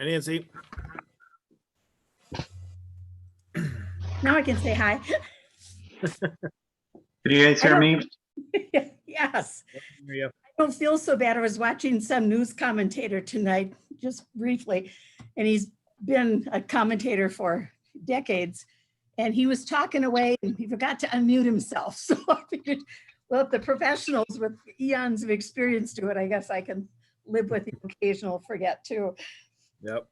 Hi, Nancy. Now I can say hi. Can you guys hear me? Yes. How are you? I don't feel so bad. I was watching some news commentator tonight, just briefly, and he's been a commentator for decades. And he was talking away and he forgot to unmute himself. So I figured, well, if the professionals with eons of experience do it, I guess I can live with the occasional forget too. Yep.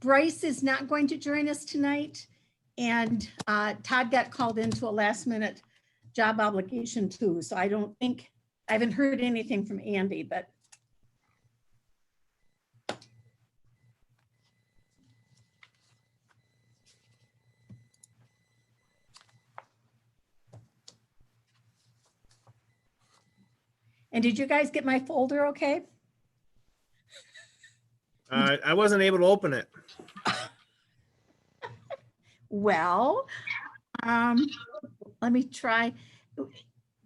Bryce is not going to join us tonight. And Todd got called into a last minute job obligation too. So I haven't heard anything from Andy, but. And did you guys get my folder okay? I wasn't able to open it. Well, let me try.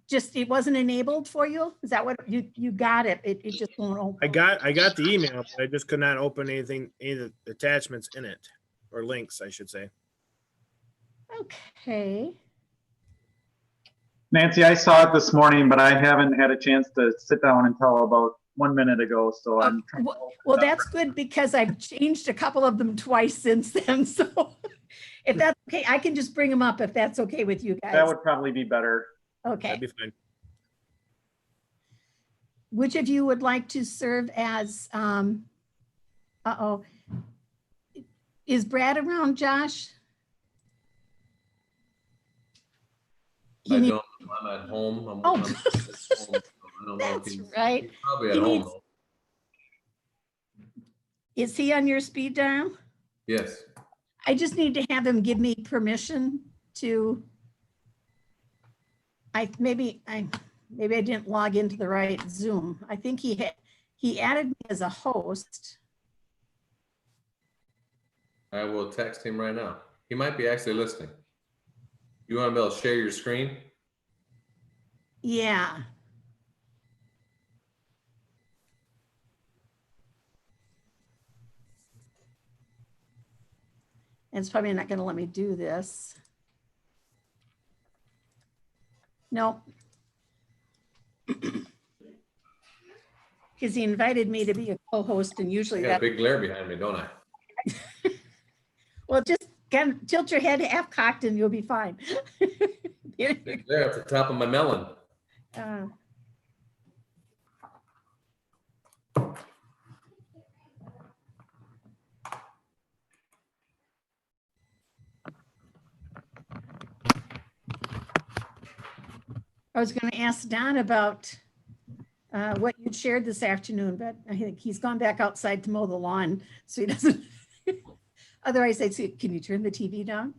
Just, it wasn't enabled for you? Is that what you got it? It just won't open. I got the email, but I just could not open anything, any of the attachments in it, or links, I should say. Okay. Nancy, I saw it this morning, but I haven't had a chance to sit down until about 1 minute ago. So I'm trying to Well, that's good because I've changed a couple of them twice since then. So if that's okay, I can just bring them up if that's okay with you guys. That would probably be better. Okay. That'd be fine. Which of you would like to serve as, is Brad around, Josh? He needs- I'm at home. Oh. I'm at home, so I don't know if That's he's right. probably at He home. needs- Though. Is he on your speed dial? Yes. I just need to have him give me permission to, maybe I didn't log into the right Zoom. I think he added me as a host. I will text him right now. He might be actually listening. You want to be able to share your screen? Yeah. And it's probably not going to let me do this. No. Because he invited me to be a co-host and I usually got a that, big glare behind me, don't I? well, just kind of tilt your head half cocked and you'll be fine. Big glare at the top of my melon. I was going to ask Don about what you'd shared this afternoon, but I think he's gone back outside to mow the lawn, so he doesn't. Otherwise, I'd say, can you turn the TV down?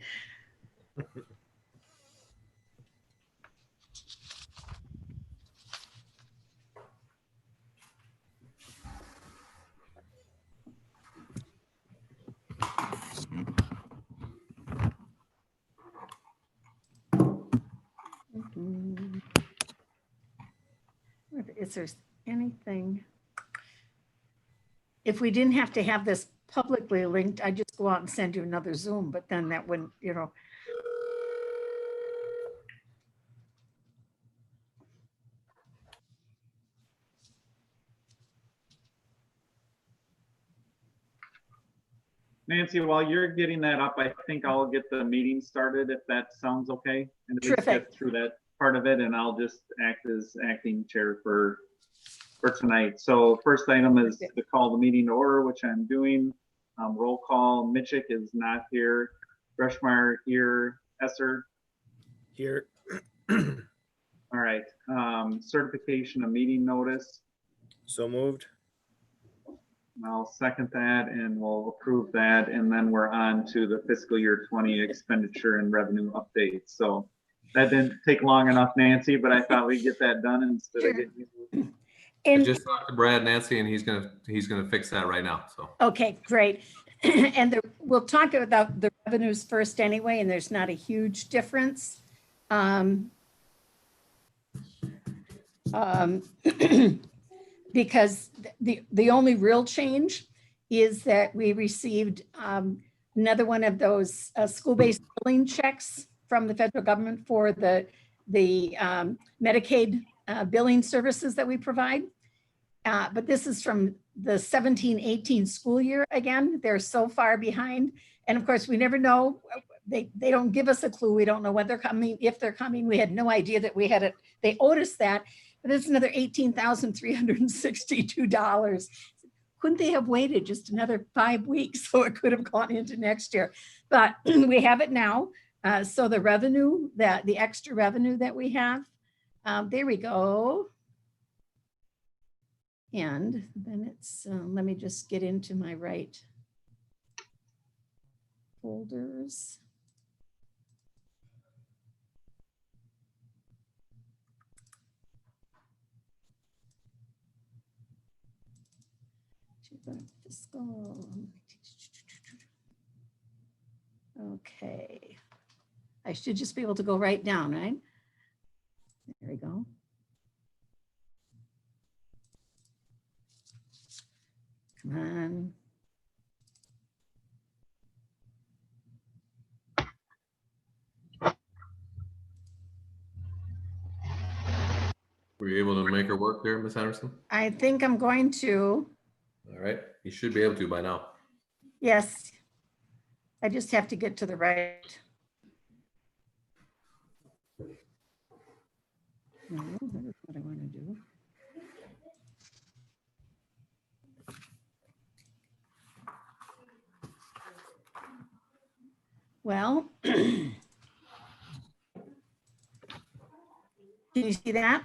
Is there anything? If we didn't have to have this publicly linked, I'd just go out and send you another Zoom, but then that wouldn't, you know. Nancy, while you're getting that up, I think I'll get the meeting started if that sounds okay. And at least Terrific. get through that part of it, and I'll just act as acting chair for tonight. So first item is to call the meeting to order, which I'm doing. Roll call. Mitchick is not here. Brushmeyer here. Esser. Here. All right. Certification of meeting notice. So moved. I'll second that and we'll approve that. And then we're on to the fiscal year 20 expenditure and revenue updates. So that didn't take long enough, Nancy, but I thought we'd get that done instead of getting. I And just talked to Brad, Nancy, and he's gonna fix that right now. So okay, great. And we'll talk about the revenues first anyway, and there's not a huge difference. Um, Because the only real change is that we received another one of those school-based billing checks from the federal government for the Medicaid billing services that we provide. But this is from the 17-18 school year again. They're so far behind. And of course, we never know. They don't give us a clue. We don't know when they're coming, if they're coming. We had no idea that we had it. They owed us that. But it's another $18,362. Couldn't they have waited just another 5 weeks so it could have gone into next year? But we have it now. So the revenue, the extra revenue that we have, there we go. And then it's, let me just get into my right folders. Fiscal. Okay. I should just be able to go right down, right? There we go. Come on. Were you able to make her work there, Ms. Henderson? I think I'm going to. All right, you should be able to by now. Yes. I just have to get to the right. No, that is what I want to do. Well, can you see that?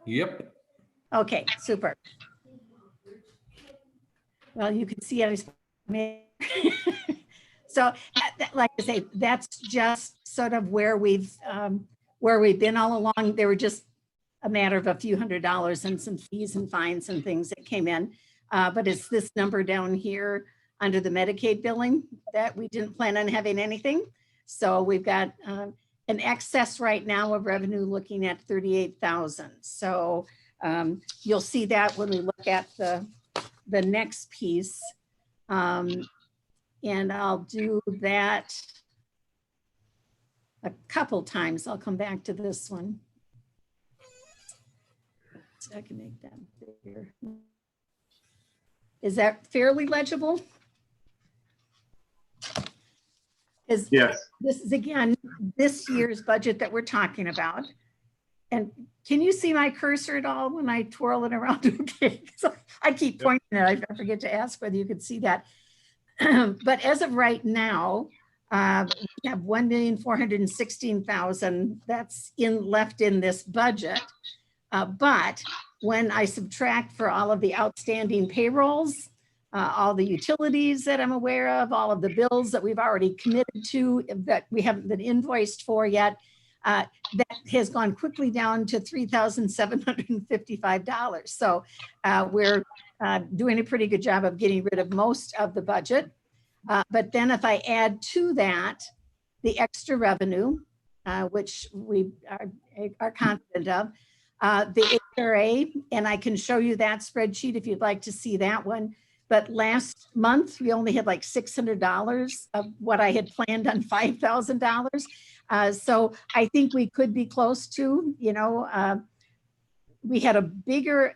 Yep. Okay, super. Well, you can see it. So, like I say, that's just sort of where we've been all along. They were just a matter of a few $100s and some fees and fines and things that came in. But it's this number down here under the Medicaid billing that we didn't plan on having anything. So we've got an excess right now of revenue looking at 38,000. So you'll see that when we look at the next piece. And I'll do that a couple times. I'll come back to this one. So I can make that bigger. Is that fairly legible? Yes. This is, again, this year's budget that we're talking about. And can you see my cursor at all when I twirl it around? Okay, so I keep pointing it. I forget to ask whether you could see that. But as of right now, we have 1,416,000 that's left in this budget. But when I subtract for all of the outstanding payrolls, all the utilities that I'm aware of, all of the bills that we've already committed to that we haven't been invoiced for yet, that has gone quickly down to $3,755. So we're doing a pretty good job of getting rid of most of the budget. But then if I add to that the extra revenue, which we are confident of, the HRA, and I can show you that spreadsheet if you'd like to see that one. But last month, we only had like $600 of what I had planned on $5,000. So I think we could be close to, we had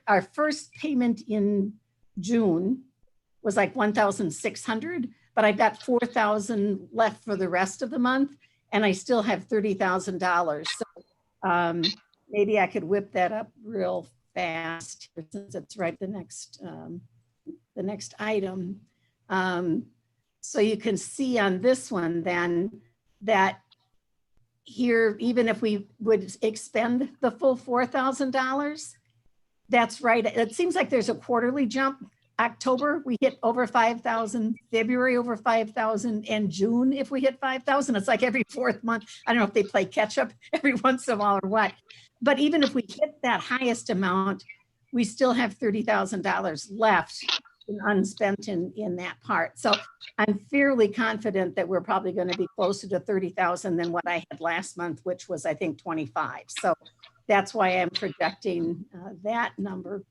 our first payment in June was like 1,600, but I've got 4,000 left for the rest of the month, and I still have $30,000. So maybe I could whip that up real fast since it's right the next item. So you can see on this one then that here, even if we would expend the full $4,000, that's right. It seems like there's a quarterly jump. October, we hit over 5,000, February over 5,000, and June, if we hit 5,000, it's like every fourth month. I don't know if they play catch up every once in a while or what, but even if we hit that highest amount, we still have $30,000 left unspent in that part. So I'm fairly confident that we're probably going to be closer to 30,000 than what I had last month, which was, I think, 25. So that's why I'm projecting that number.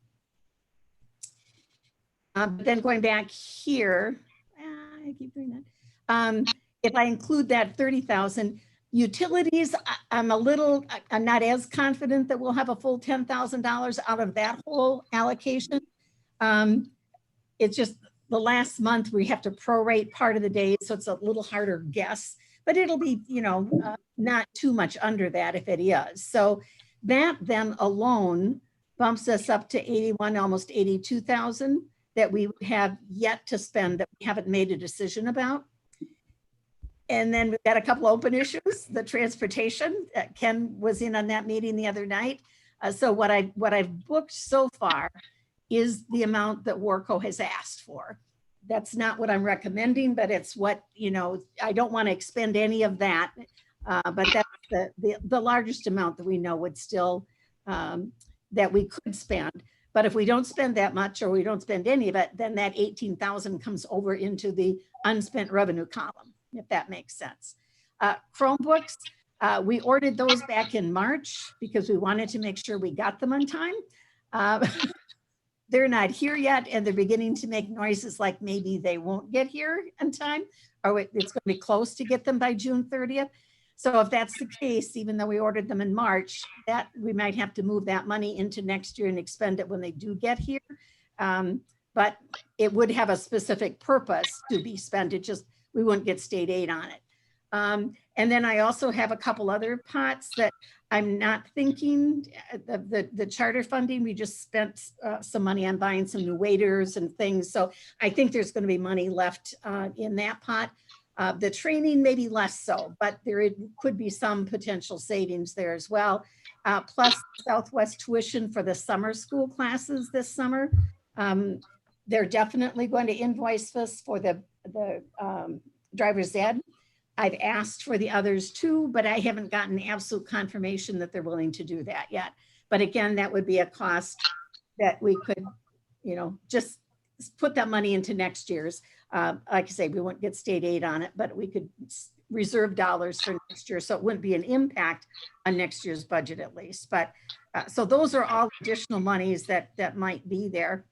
But then going back here, I keep doing that. If I include that 30,000, utilities, I'm not as confident that we'll have a full $10,000 out of that whole allocation. It's just the last month we have to prorate part of the days, so it's a little harder guess, but it'll be, not too much under that if it is. So that then alone bumps us up to 81, almost 82,000 that we have yet to spend that we haven't made a decision about. And then we've got a couple open issues, the transportation. Ken was in on that meeting the other night. So what I've booked so far is the amount that Warco has asked for. That's not what I'm recommending, but it's what, I don't want to expend any of that. But that's the largest amount that we know would still, that we could spend. But if we don't spend that much or we don't spend any of it, then that 18,000 comes over into the unspent revenue column, if that makes sense. Chromebooks, we ordered those back in March because we wanted to make sure we got them on time. They're not here yet, and they're beginning to make noises like maybe they won't get here in time, or it's going to be close to get them by June 30th. So if that's the case, even though we ordered them in March, that we might have to move that money into next year and expend it when they do get here. But it would have a specific purpose to be spent. It just, we wouldn't get state aid on it. And then I also have a couple other pots that I'm not thinking, the charter funding, we just spent some money on buying some new waiters and things. So I think there's going to be money left in that pot. The training, maybe less so, but there could be some potential savings there as well. Plus Southwest tuition for the summer school classes this summer. They're definitely going to invoice us for the driver's ed. I've asked for the others too, but I haven't gotten absolute confirmation that they're willing to do that yet. But again, that would be a cost that we could, just put that money into next year's. Like I say, we won't get state aid on it, but we could reserve dollars for next year. So it wouldn't be an impact on next year's budget at least. But so those are all additional monies that might be there.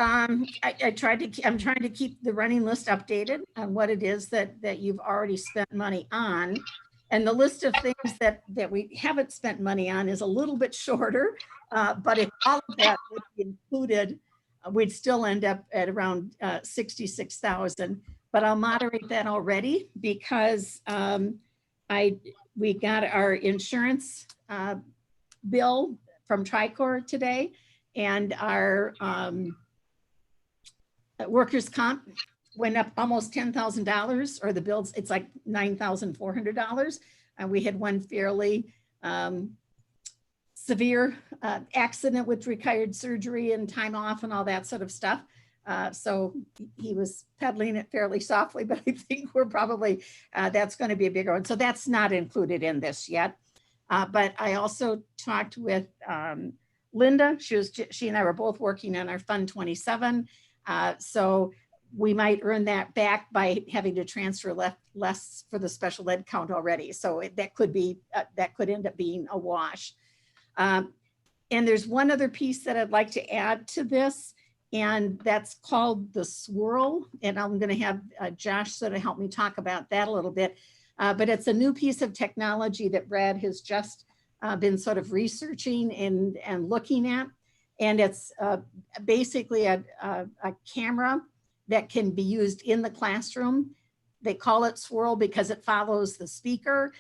I'm trying to keep the running list updated on what it is that you've already spent money on. And the list of things that we haven't spent money on is a little bit shorter. But if all of that would be included, we'd still end up at around 66,000. But I'll moderate that already because we got our insurance bill from Tricor today, and our workers' comp went up almost $10,000, or the bills, it's like $9,400. And we had one fairly severe accident with required surgery and time off and all that sort of stuff. So he was peddling it fairly softly, but I think we're probably, that's going to be a bigger one. So that's not included in this yet. But I also talked with Linda. She and I were both working on our Fund 27. So we might earn that back by having to transfer less for the special ed count already. So that could end up being a wash. And there's one other piece that I'd like to add to this, and that's called the swirl. And I'm going to have Josh sort of help me talk about that a little bit. But it's a new piece of technology that Brad has just been sort of researching and looking at. And it's basically a camera that can be used in the classroom. They call it swirl because it follows the speaker.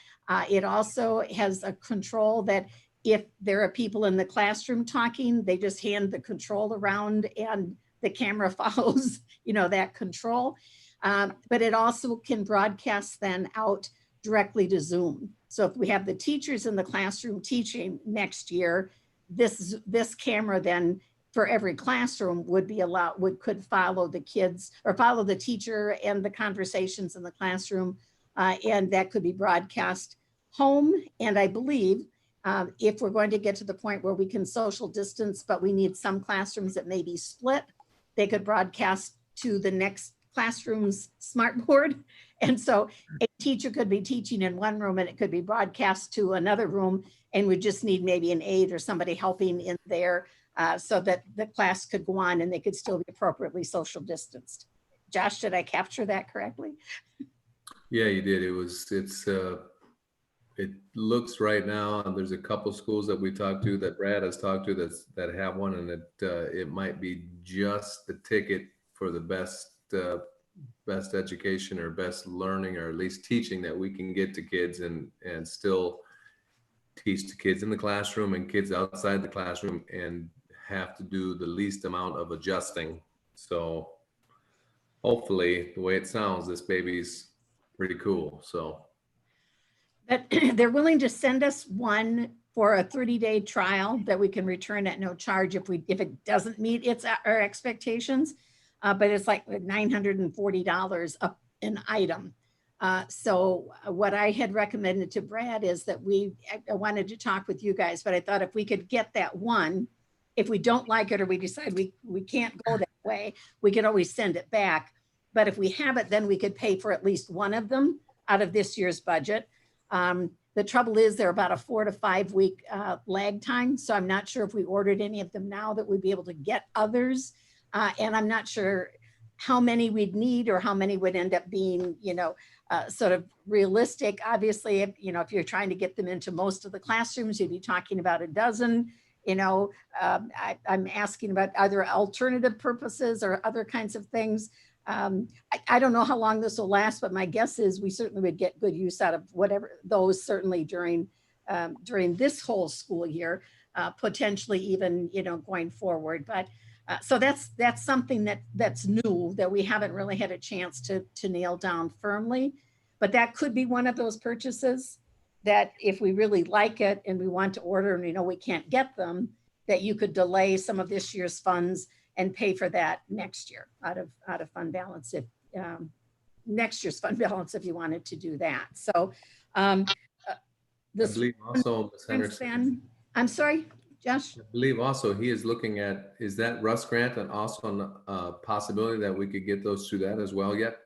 It also has a control that if there are people in the classroom talking, they just hand the control around and the camera follows, that control. But it also can broadcast then out directly to Zoom. So if we have the teachers in the classroom teaching next year, this camera then for every classroom could follow the kids or follow the teacher and the conversations in the classroom. And that could be broadcast home. And I believe if we're going to get to the point where we can social distance, but we need some classrooms that may be split, they could broadcast to the next classroom's smartboard. And so a teacher could be teaching in one room and it could be broadcast to another room, and we just need maybe an aide or somebody helping in there so that the class could go on and they could still be appropriately social distanced. Josh, did I capture that correctly? Yeah, you did. It looks right now, and there's a couple schools that we talked to, that Brad has talked to, that have one, and it might be just the ticket for the best education or best learning, or at least teaching, that we can get to kids and still teach the kids in the classroom and kids outside the classroom, and have to do the least amount of adjusting. So hopefully, the way it sounds, this baby's pretty cool. So But they're willing to send us one for a 30-day trial that we can return at no charge if it doesn't meet our expectations. But it's like $940 an item. So what I had recommended to Brad is that I wanted to talk with you guys, but I thought if we could get that one, if we don't like it or we decide we can't go that way, we could always send it back. But if we have it, then we could pay for at least one of them out of this year's budget. The trouble is they're about a 4 to 5 week lag time. So I'm not sure if we ordered any of them now that we'd be able to get others. And I'm not sure how many we'd need or how many would end up being, sort of realistic. Obviously, if you're trying to get them into most of the classrooms, you'd be talking about a dozen. I'm asking about either alternative purposes or other kinds of things. I don't know how long this will last, but my guess is we certainly would get good use out of whatever those, certainly during this whole school year, potentially even going forward. But so that's something that's new that we haven't really had a chance to nail down firmly. But that could be one of those purchases that if we really like it and we want to order and we know we can't get them, that you could delay some of this year's funds and pay for that next year out of fund balance, if next year's fund balance, if you wanted to do that. So I this, believe also, Ms. Henderson, I'm sorry, Josh. I believe also he is looking at, is that Russ grant and also a possibility that we could get those through that as well yet?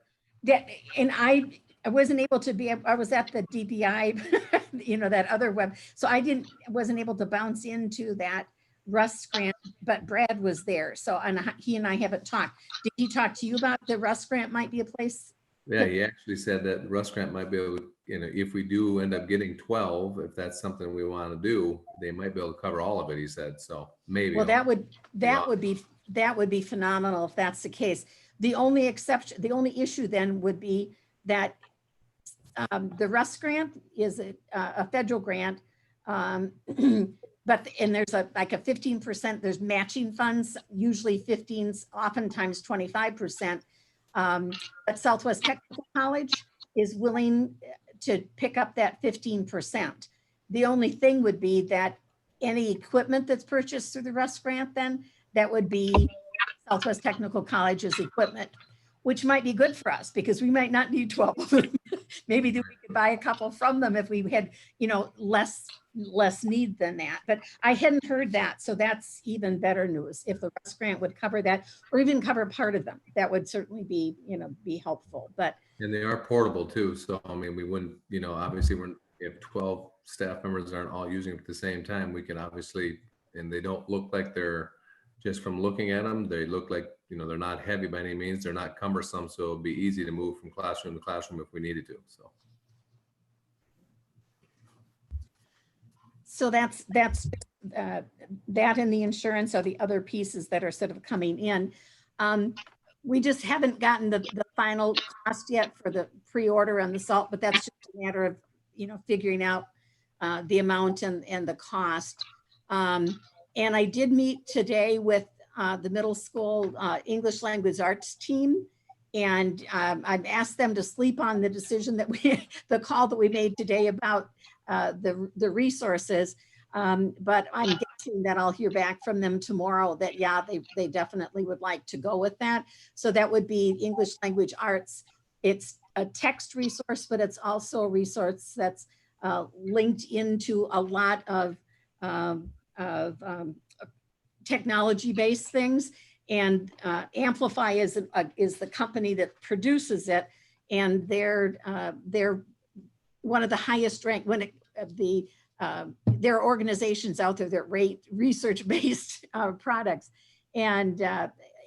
That, and I wasn't able to be, I was at the DPI, that other web. So I wasn't able to bounce into that Russ grant, but Brad was there. So, and he and I haven't talked. Did he talk to you about the Russ grant might be a place? Yeah, he actually said that Russ grant might be able to, if we do end up getting 12, if that's something we want to do, they might be able to cover all of it, he said. So maybe. Well, that would be phenomenal if that's the case. The only exception, the only issue then would be that the Russ grant is a federal grant. But, and there's like a 15%, there's matching funds, usually 15, oftentimes 25%. But Southwest Technical College is willing to pick up that 15%. The only thing would be that any equipment that's purchased through the Russ grant, then that would be Southwest Technical College's equipment, which might be good for us because we might not need 12 of them. Maybe we could buy a couple from them if we had, less need than that. But I hadn't heard that. So that's even better news. If the Russ grant would cover that or even cover part of them, that would certainly be, be helpful. But And they are portable too. So, I mean, we wouldn't, obviously if 12 staff members aren't all using it at the same time, we can obviously, and they don't look like they're, just from looking at them, they look like, they're not heavy by any means. They're not cumbersome. So it'll be easy to move from classroom to classroom if we needed to. So that's that and the insurance are the other pieces that are sort of coming in. We just haven't gotten the final cost yet for the pre-order on the salt, but that's just a matter of, figuring out the amount and the cost. And I did meet today with the middle school English language arts team. And I've asked them to sleep on the decision that the call that we made today about the resources. But I'm guessing that I'll hear back from them tomorrow that, yeah, they definitely would like to go with that. So that would be English language arts. It's a text resource, but it's also a resource that's linked into a lot of technology-based things. And Amplify is the company that produces it, and they're one of the highest ranked there are organizations out there that rate research-based products, and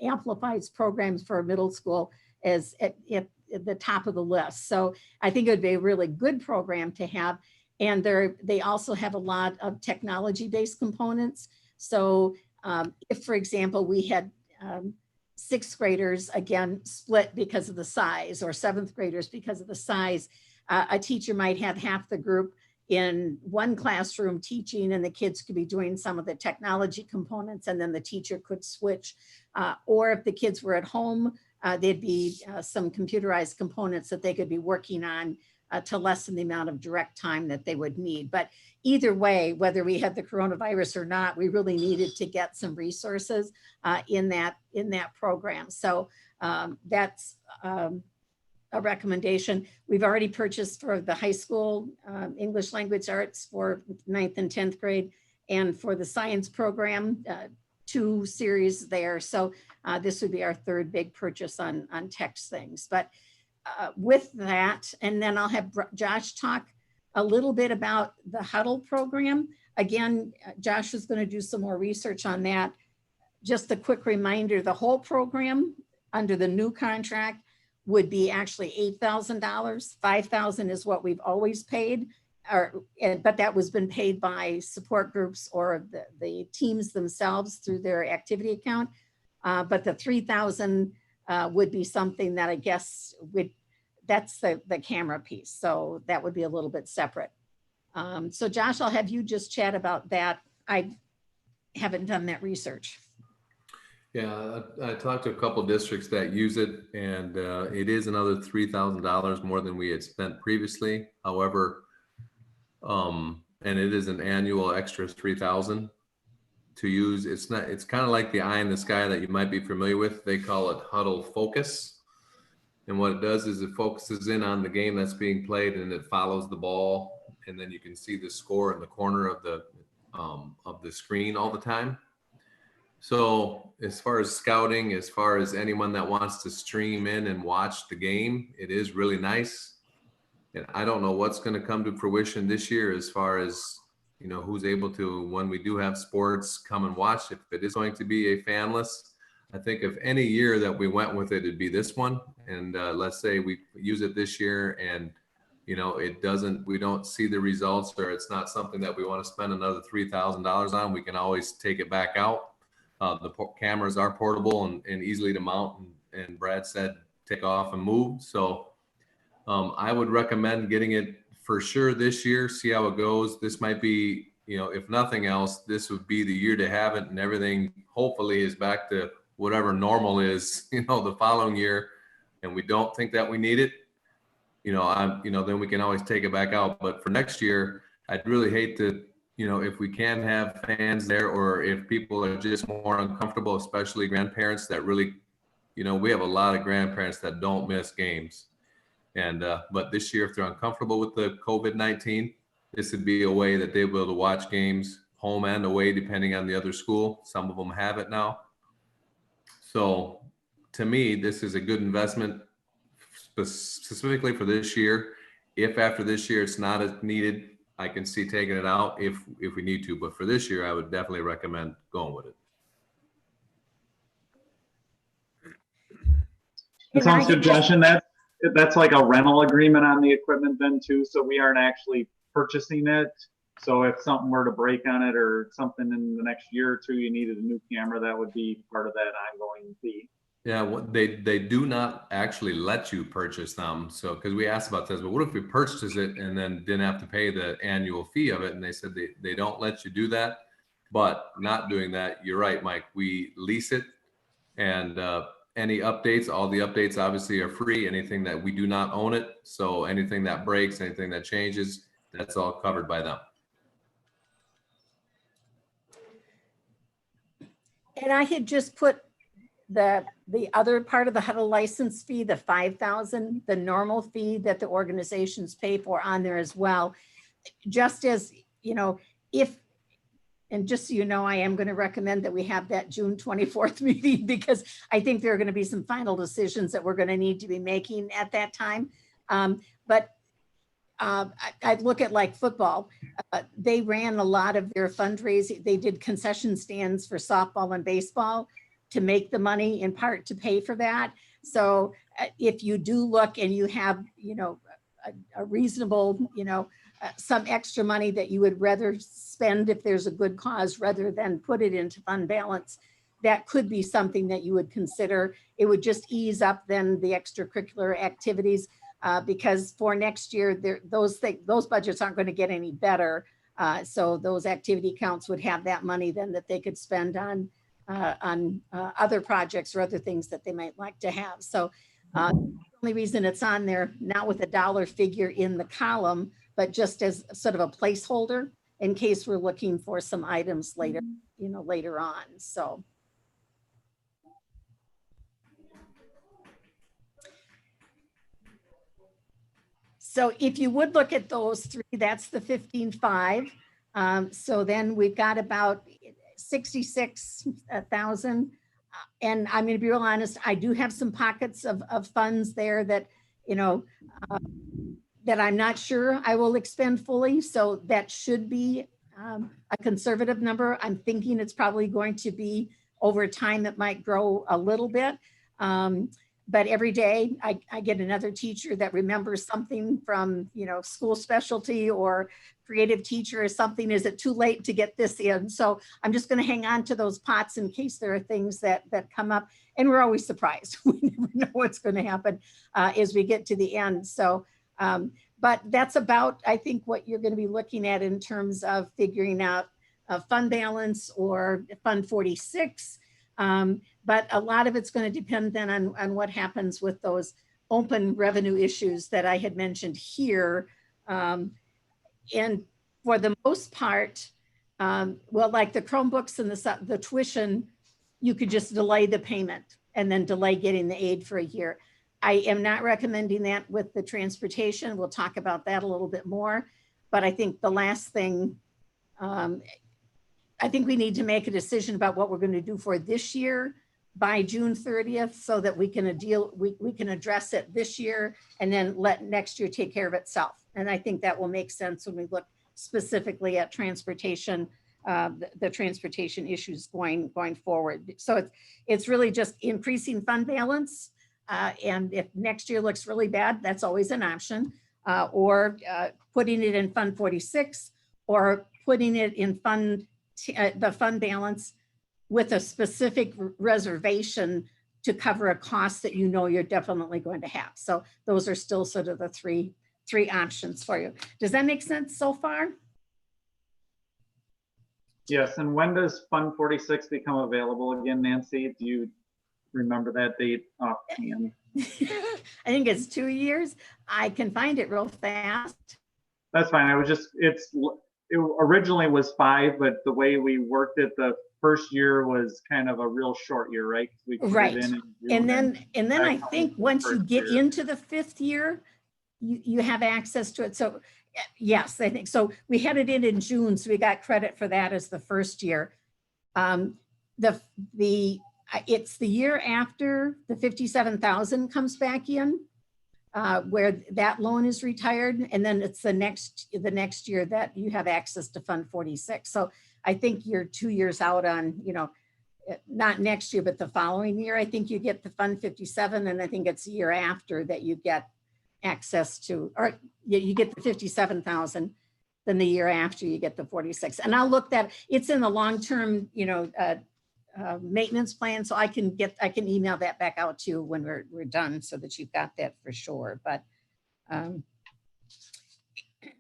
Amplify's programs for middle school is at the top of the list. So I think it would be a really good program to have. And they also have a lot of technology-based components. So if, for example, we had sixth graders, again, split because of the size, or seventh graders because of the size, a teacher might have half the group in one classroom teaching, and the kids could be doing some of the technology components, and then the teacher could switch. Or if the kids were at home, there'd be some computerized components that they could be working on to lessen the amount of direct time that they would need. But either way, whether we had the coronavirus or not, we really needed to get some resources in that program. So that's a recommendation. We've already purchased for the high school English language arts for 9th and 10th grade, and for the science program, 2 series there. So this would be our 3rd big purchase on text things. But with that, and then I'll have Josh talk a little bit about the Huddle program. Again, Josh is going to do some more research on that. Just a quick reminder, the whole program under the new contract would be actually $8,000. $5,000 is what we've always paid, but that was been paid by support groups or the teams themselves through their activity account. But the $3,000 would be something that I guess that's the camera piece. So that would be a little bit separate. So Josh, I'll have you just chat about that. I haven't done that research. Yeah, I talked to a couple of districts that use it, and it is another $3,000 more than we had spent previously. However, and it is an annual extra $3,000 to use. It's kind of like the eye in the sky that you might be familiar with. They call it Huddle Focus. And what it does is it focuses in on the game that's being played, and it follows the ball, and then you can see the score in the corner of the screen all the time. So as far as scouting, as far as anyone that wants to stream in and watch the game, it is really nice. And I don't know what's going to come to fruition this year as far as, who's able to, when we do have sports, come and watch. If it is going to be a fanless, I think if any year that we went with it, it'd be this one. And let's say we use it this year and, we don't see the results, or it's not something that we want to spend another $3,000 on, we can always take it back out. The cameras are portable and easily to mount, and Brad said take off and move. So I would recommend getting it for sure this year, see how it goes. This might be, if nothing else, this would be the year to have it, and everything hopefully is back to whatever normal is, the following year, and we don't think that we need it, then we can always take it back out. But for next year, I'd really hate to, if we can have fans there, or if people are just more uncomfortable, especially grandparents that really, we have a lot of grandparents that don't miss games. And, but this year, if they're uncomfortable with the COVID-19, this would be a way that they'll be able to watch games home and away, depending on the other school. Some of them have it now. So to me, this is a good investment specifically for this year. If after this year, it's not as needed, I can see taking it out if we need to, but for this year, I would definitely recommend going with it. That sounds good, Josh. And that's like a rental agreement on the equipment then too. So we aren't actually purchasing it. So if something were to break on it or something in the next year or two, you needed a new camera, that would be part of that ongoing fee. Yeah, they do not actually let you purchase them. So, because we asked about this, but what if we purchased it and then didn't have to pay the annual fee of it? And they said they don't let you do that. But not doing that, you're right, Mike. We lease it, and any updates, all the updates obviously are free. Anything that we do not own it. So anything that breaks, anything that changes, that's all covered by them. And I had just put the other part of the Huddle license fee, the $5,000, the normal fee that the organizations pay for, on there as well. Just as, if And just so you know, I am going to recommend that we have that June 24th meeting because I think there are going to be some final decisions that we're going to need to be making at that time. But I look at like football. They ran a lot of their fundraising. They did concession stands for softball and baseball to make the money in part to pay for that. So if you do look and you have, a reasonable, some extra money that you would rather spend if there's a good cause rather than put it into fund balance, that could be something that you would consider. It would just ease up then the extracurricular activities because for next year, those budgets aren't going to get any better. So those activity accounts would have that money then that they could spend on other projects or other things that they might like to have. So the only reason it's on there, not with a dollar figure in the column, but just as sort of a placeholder in case we're looking for some items later, later on. So. So if you would look at those three, that's the 15.5. So then we've got about 66,000. And I'm going to be real honest, I do have some pockets of funds there that, that I'm not sure I will expend fully. So that should be a conservative number. I'm thinking it's probably going to be over time, it might grow a little bit. But every day I get another teacher that remembers something from, school specialty or creative teacher or something. Is it too late to get this in? So I'm just going to hang on to those pots in case there are things that come up. And we're always surprised. We never know what's going to happen as we get to the end. So, but that's about, I think, what you're going to be looking at in terms of figuring out a fund balance or Fund 46. But a lot of it's going to depend then on what happens with those open revenue issues that I had mentioned here. And for the most part, well, like the Chromebooks and the tuition, you could just delay the payment and then delay getting the aid for a year. I am not recommending that with the transportation. We'll talk about that a little bit more. But I think the last thing, I think we need to make a decision about what we're going to do for this year by June 30th so that we can we can address it this year and then let next year take care of itself. And I think that will make sense when we look specifically at transportation, the transportation issues going forward. So it's really just increasing fund balance. And if next year looks really bad, that's always an option, or putting it in Fund 46 or putting it in the fund balance with a specific reservation to cover a cost that you're definitely going to have. So those are still sort of the three options for you. Does that make sense so far? Yes, and when does Fund 46 become available again, Nancy? Do you remember that date offhand? I think it's 2 years. I can find it real fast. That's fine. It originally was 5, but the way we worked it, the first year was kind of a real short year, right? We put Right. it in And then I that think was the once you first get year. into the 5th year, you have access to it. So yes, I think so. We had it in June, so we got credit for that as the first year. It's the year after the 57,000 comes back in, where that loan is retired, and then it's the next year that you have access to Fund 46. So I think you're 2 years out on, not next year, but the following year. I think you get the Fund 57, and I think it's the year after that you get access to, or you get the 57,000. Then the year after you get the 46. And I'll look that it's in the long-term, maintenance plan. So I can email that back out to you when we're done so that you've got that for sure. But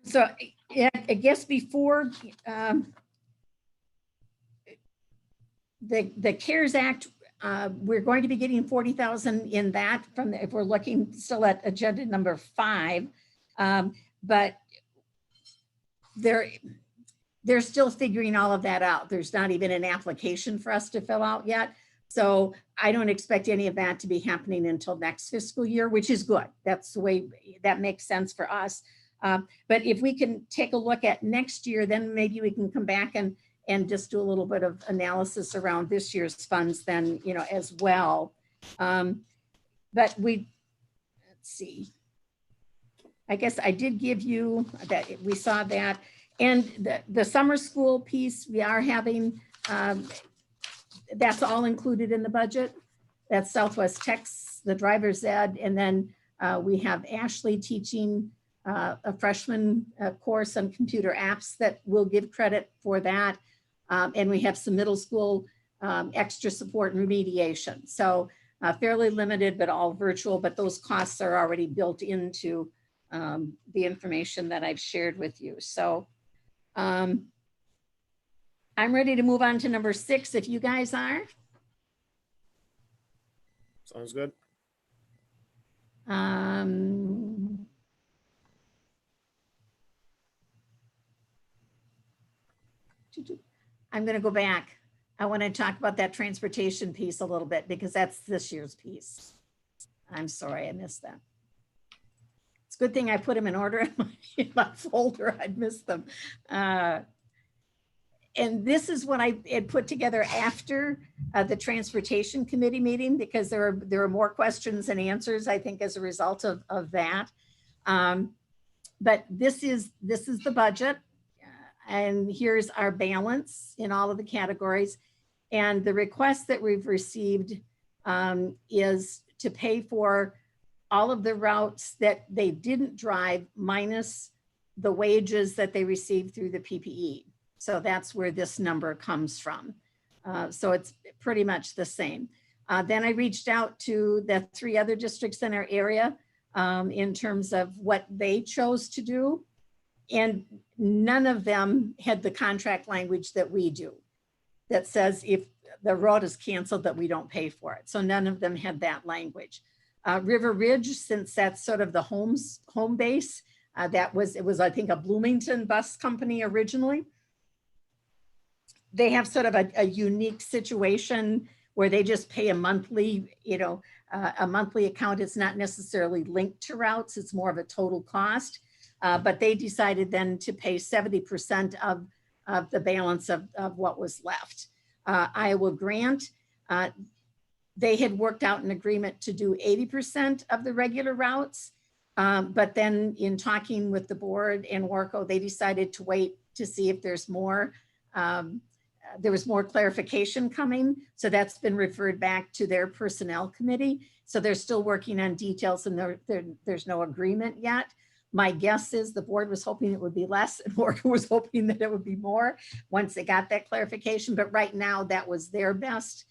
so yeah, I guess before the CARES Act, we're going to be getting 40,000 in that from if we're looking still at agenda number 5. But they're still figuring all of that out. There's not even an application for us to fill out yet. So I don't expect any of that to be happening until next fiscal year, which is good. That's the way that makes sense for us. But if we can take a look at next year, then maybe we can come back and and just do a little bit of analysis around this year's funds then, you know, as well. But let's see. I guess I did give you that, we saw that. And the summer school piece, we are having, that's all included in the budget. That's Southwest Tech's, the driver's ed. And then we have Ashley teaching a freshman course on computer apps that will give credit for that. And we have some middle school extra support and remediation. So fairly limited, but all virtual, but those costs are already built into the information that I've shared with you. So I'm ready to move on to number 6, if you guys are. Sounds good. I'm going to go back. I want to talk about that transportation piece a little bit because that's this year's piece. I'm sorry, I missed that. It's a good thing I put them in order in my folder. I'd missed them. And this is what I had put together after the transportation committee meeting, because there are more questions and answers, I think, as a result of that. But this is the budget. And here's our balance in all of the categories. And the request that we've received is to pay for all of the routes that they didn't drive minus the wages that they received through the PPE. So that's where this number comes from. So it's pretty much the same. Then I reached out to the 3 other districts in our area in terms of what they chose to do. And none of them had the contract language that we do that says if the road is canceled that we don't pay for it. So none of them had that language. River Ridge, since that's sort of the home base, it was, I think, a Bloomington bus company originally. They have sort of a unique situation where they just pay a monthly, a monthly account. It's not necessarily linked to routes. It's more of a total cost. But they decided then to pay 70% of the balance of what was left. Iowa Grant, they had worked out an agreement to do 80% of the regular routes. But then in talking with the board and Warco, they decided to wait to see if there's more. There was more clarification coming. So that's been referred back to their personnel committee. So they're still working on details and there's no agreement yet. My guess is the board was hoping it would be less and Warco was hoping that it would be more once they got that clarification. But right now that was their best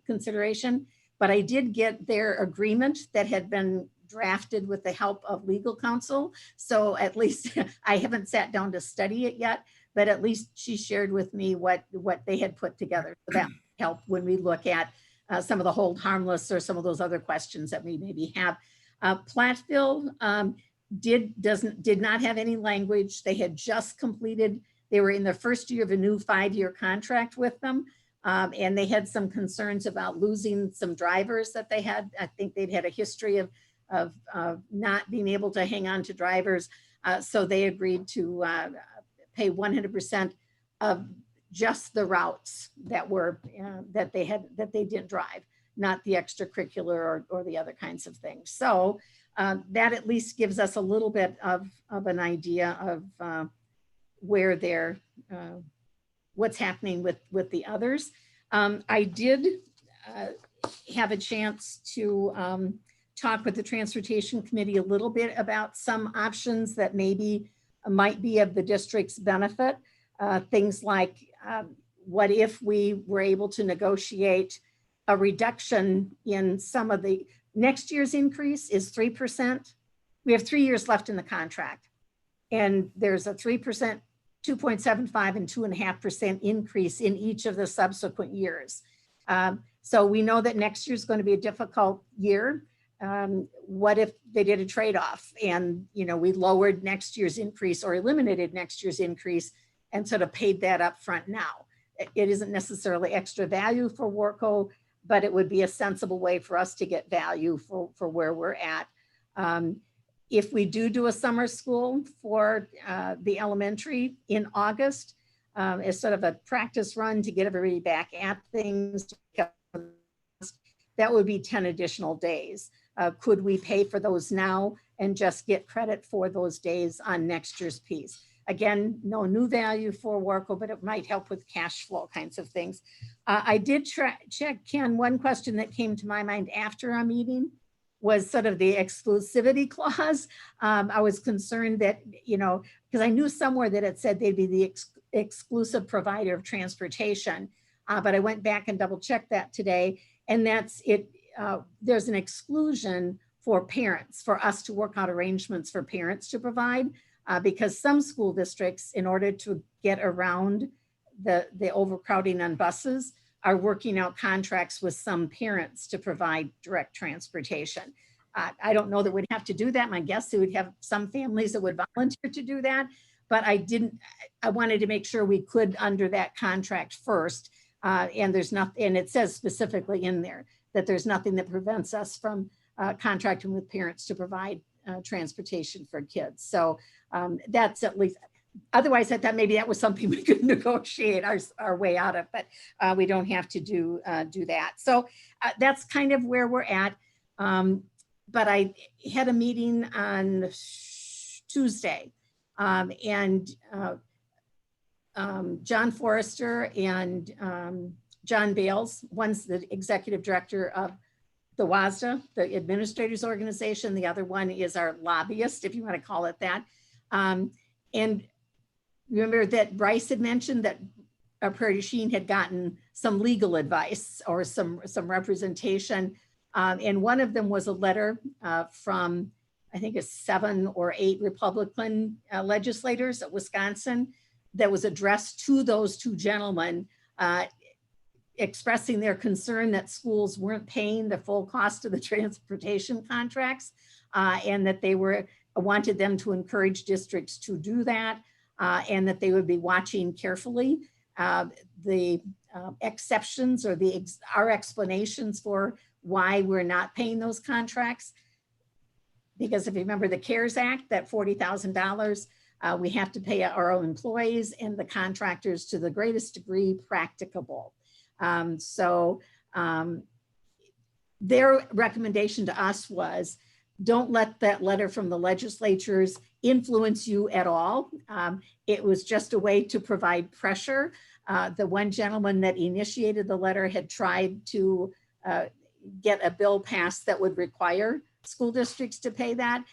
consideration. But I did get their agreement that had been drafted with the help of legal counsel. So at least I haven't sat down to study it yet, but at least she shared with me what they had put together. So that helped when we look at some of the hold harmless or some of those other questions that we maybe have. Platteville did not have any language. They had just completed, they were in their first year of a new 5-year contract with them. And they had some concerns about losing some drivers that they had. I think they'd had a history of not being able to hang on to drivers. So they agreed to pay 100% of just the routes that were that they didn't drive, not the extracurricular or the other kinds of things. So that at least gives us a little bit of an idea of where they're what's happening with the others. I did have a chance to talk with the transportation committee a little bit about some options that maybe might be of the district's benefit. Things like what if we were able to negotiate a reduction in some of the next year's increase is 3%. We have 3 years left in the contract and there's a 3%, 2.75 and 2.5% increase in each of the subsequent years. So we know that next year is going to be a difficult year. What if they did a trade-off and we lowered next year's increase or eliminated next year's increase and sort of paid that up front now? It isn't necessarily extra value for Warco, but it would be a sensible way for us to get value for where we're at. If we do a summer school for the elementary in August, as sort of a practice run to get everybody back at things. That would be 10 additional days. Could we pay for those now and just get credit for those days on next year's piece? Again, no new value for Warco, but it might help with cash flow kinds of things. I did check, Ken, one question that came to my mind after our meeting was sort of the exclusivity clause. I was concerned that, because I knew somewhere that it said they'd be the exclusive provider of transportation, but I went back and double checked that today. And that's it. There's an exclusion for parents, for us to work out arrangements for parents to provide, because some school districts, in order to get around the overcrowding on buses, are working out contracts with some parents to provide direct transportation. I don't know that we'd have to do that. My guess, we would have some families that would volunteer to do that, but I wanted to make sure we could under that contract first. And there's nothing, and it says specifically in there that there's nothing that prevents us from contracting with parents to provide transportation for kids. So that's at least, otherwise I thought maybe that was something we could negotiate our way out of, but we don't have to do that. So that's kind of where we're at. But I had a meeting on Tuesday, and John Forrester and John Bales, one's the executive director of the WASDA, the administrators organization. The other one is our lobbyist, if you want to call it that. And remember that Bryce had mentioned that Prairie du Chien had gotten some legal advice or some representation. And one of them was a letter from, I think it's 7 or 8 Republican legislators at Wisconsin that was addressed to those two gentlemen, expressing their concern that schools weren't paying the full cost of the transportation contracts, and that they wanted them to encourage districts to do that, and that they would be watching carefully the exceptions or our explanations for why we're not paying those contracts. Because if you remember the CARES Act, that $40,000, we have to pay our own employees and the contractors to the greatest degree practicable. Their recommendation to us was, don't let that letter from the legislatures influence you at all. It was just a way to provide pressure. The one gentleman that initiated the letter had tried to get a bill passed that would require school districts to pay that,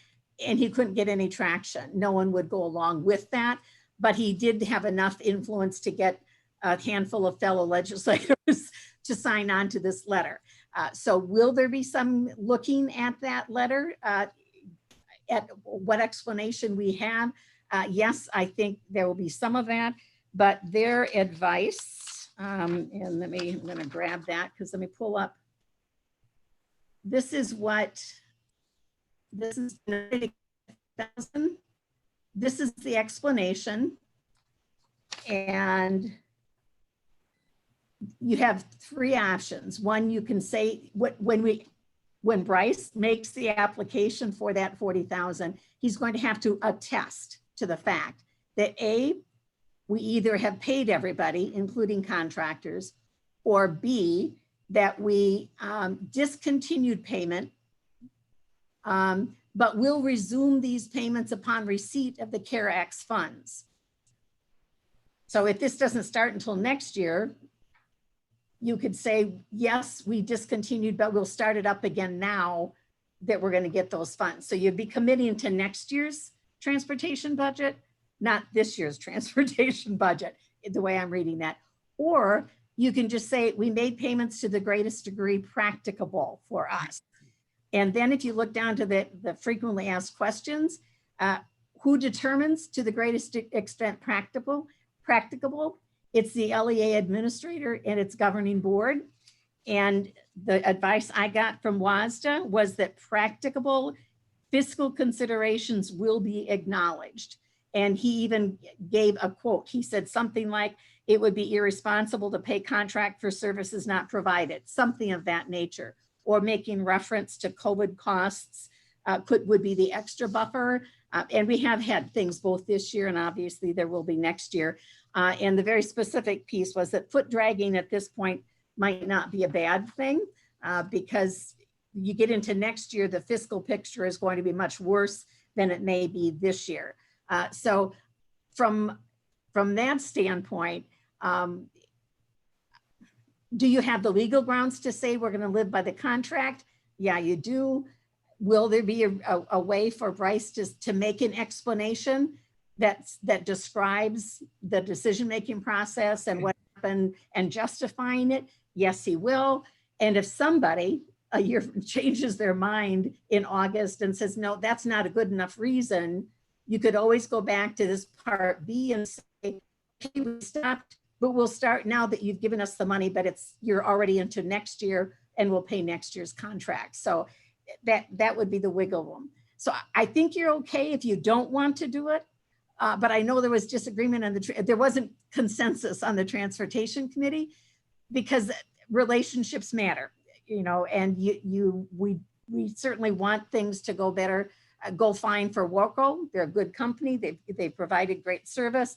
and he couldn't get any traction. No one would go along with that, but he did have enough influence to get a handful of fellow legislators to sign on to this letter. So will there be some looking at that letter, at what explanation we have? Yes, I think there will be some of that, but their advice, and I'm gonna grab that because let me pull up. This is this is the explanation, and you have 3 options. One, you can say when Bryce makes the application for that 40,000, he's going to have to attest to the fact that A, we either have paid everybody, including contractors, or B, that we discontinued payment, but will resume these payments upon receipt of the CARES Act funds. So if this doesn't start until next year, you could say, yes, we discontinued, but we'll start it up again now that we're going to get those funds. So you'd be committing to next year's transportation budget, not this year's transportation budget, the way I'm reading that. Or you can just say, we made payments to the greatest degree practicable for us. And then if you look down to the frequently asked questions, who determines to the greatest extent practicable? It's the LEA administrator and its governing board. And the advice I got from WASDA was that practicable fiscal considerations will be acknowledged. And he even gave a quote. He said something like, it would be irresponsible to pay contract for services not provided, something of that nature, or making reference to COVID costs would be the extra buffer. And we have had things both this year and obviously there will be next year. And the very specific piece was that foot dragging at this point might not be a bad thing, because you get into next year, the fiscal picture is going to be much worse than it may be this year. So from that standpoint, do you have the legal grounds to say we're going to live by the contract? Yeah, you do. Will there be a way for Bryce to make an explanation that describes the decision-making process and what happened and justifying it? Yes, he will. And if somebody a year changes their mind in August and says, no, that's not a good enough reason, you could always go back to this part B and say, okay, we stopped, but we'll start now that you've given us the money, but you're already into next year and we'll pay next year's contract. So that would be the wiggle room. So I think you're okay if you don't want to do it. But I know there was disagreement on there wasn't consensus on the transportation committee, because relationships matter, and we certainly want things to go better, go fine for Warco. They're a good company. They provided great service.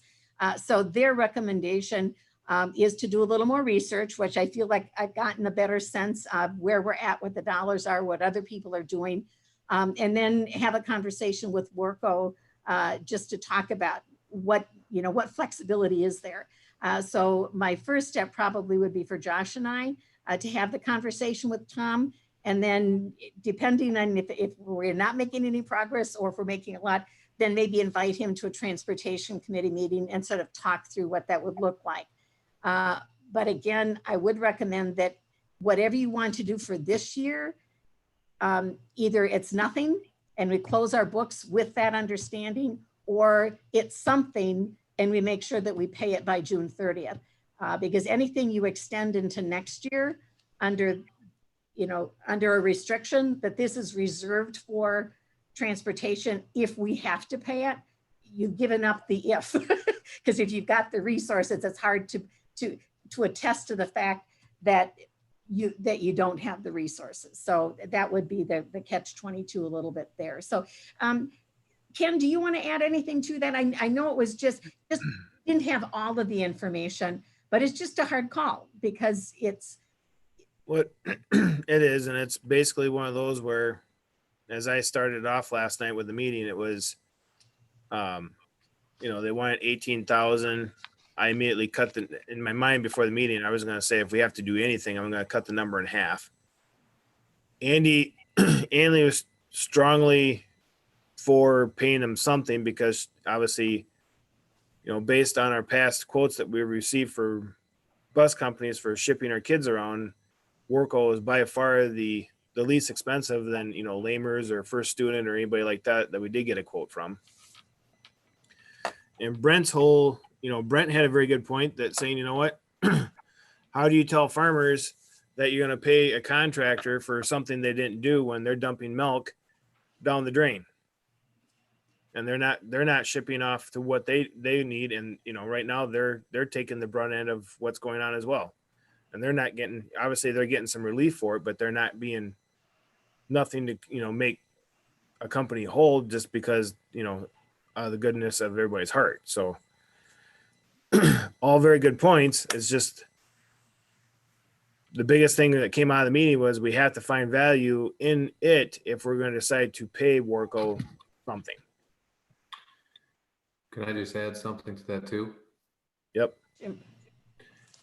So their recommendation is to do a little more research, which I feel like I've gotten a better sense of where we're at, what the dollars are, what other people are doing, and then have a conversation with Warco just to talk about what flexibility is there. So my first step probably would be for Josh and I to have the conversation with Tom. And then depending on if we're not making any progress or if we're making a lot, then maybe invite him to a transportation committee meeting and sort of talk through what that would look like. But again, I would recommend that whatever you want to do for this year, either it's nothing and we close our books with that understanding, or it's something and we make sure that we pay it by June 30th. Because anything you extend into next year under a restriction that this is reserved for transportation, if we have to pay it, you've given up the if, because if you've got the resources, it's hard to attest to the fact that you don't have the resources. So that would be the catch-22 a little bit there. So Ken, do you want to add anything to that? I know it was just didn't have all of the information, but it's just a hard call because it's what it is. And it's basically one of those where, as I started off last night with the meeting, it was, they wanted 18,000. I immediately cut in my mind before the meeting, I was going to say, if we have to do anything, I'm going to cut the number in half. Andy was strongly for paying them something because obviously, based on our past quotes that we received for bus companies for shipping our kids around, Warco is by far the least expensive than, Lamers or First Student or anybody like that we did get a quote from. And Brent's whole, Brent had a very good point that saying, you know what, how do you tell farmers that you're going to pay a contractor for something they didn't do when they're dumping milk down the drain? And they're not shipping off to what they need. And, right now they're taking the brunt end of what's going on as well. And they're not getting, obviously they're getting some relief for it, but they're not being nothing to, make a company hold just because, the goodness of everybody's heart. So all very good points. It's just the biggest thing that came out of the meeting was we have to find value in it if we're going to decide to pay Warco something. Can I just add something to that too? Yep. And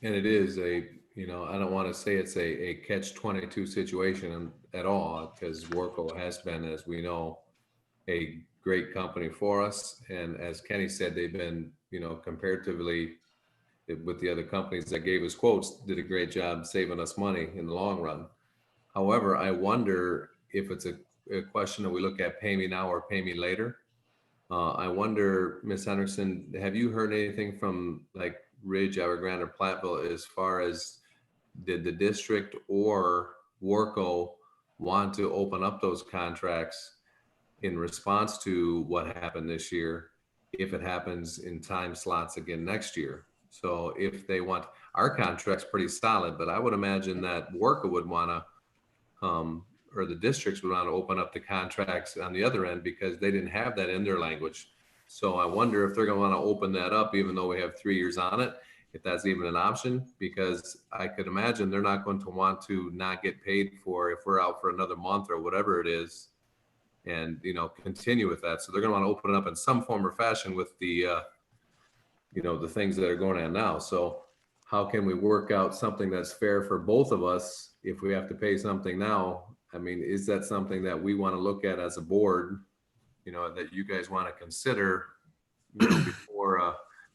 it is I don't want to say it's a catch-22 situation at all, because Warco has been, as we know, a great company for us. And as Kenny said, they've been, comparatively with the other companies that gave us quotes, did a great job saving us money in the long run. However, I wonder if it's a question that we look at pay me now or pay me later. I wonder, Ms. Henderson, have you heard anything from like Ridge, Evergrande, or Platteville as far as did the district or Warco want to open up those contracts in response to what happened this year, if it happens in time slots again next year? So if they want, our contract's pretty solid, but I would imagine that Warco would want to, or the districts would want to open up the contracts on the other end because they didn't have that in their language. So I wonder if they're gonna wanna open that up, even though we have 3 years on it, if that's even an option, because I could imagine they're not going to want to not get paid for if we're out for another month or whatever it is, and, continue with that. So they're gonna wanna open it up in some form or fashion with the the things that are going on now. So how can we work out something that's fair for both of us if we have to pay something now? I mean, is that something that we want to look at as a board, that you guys want to consider,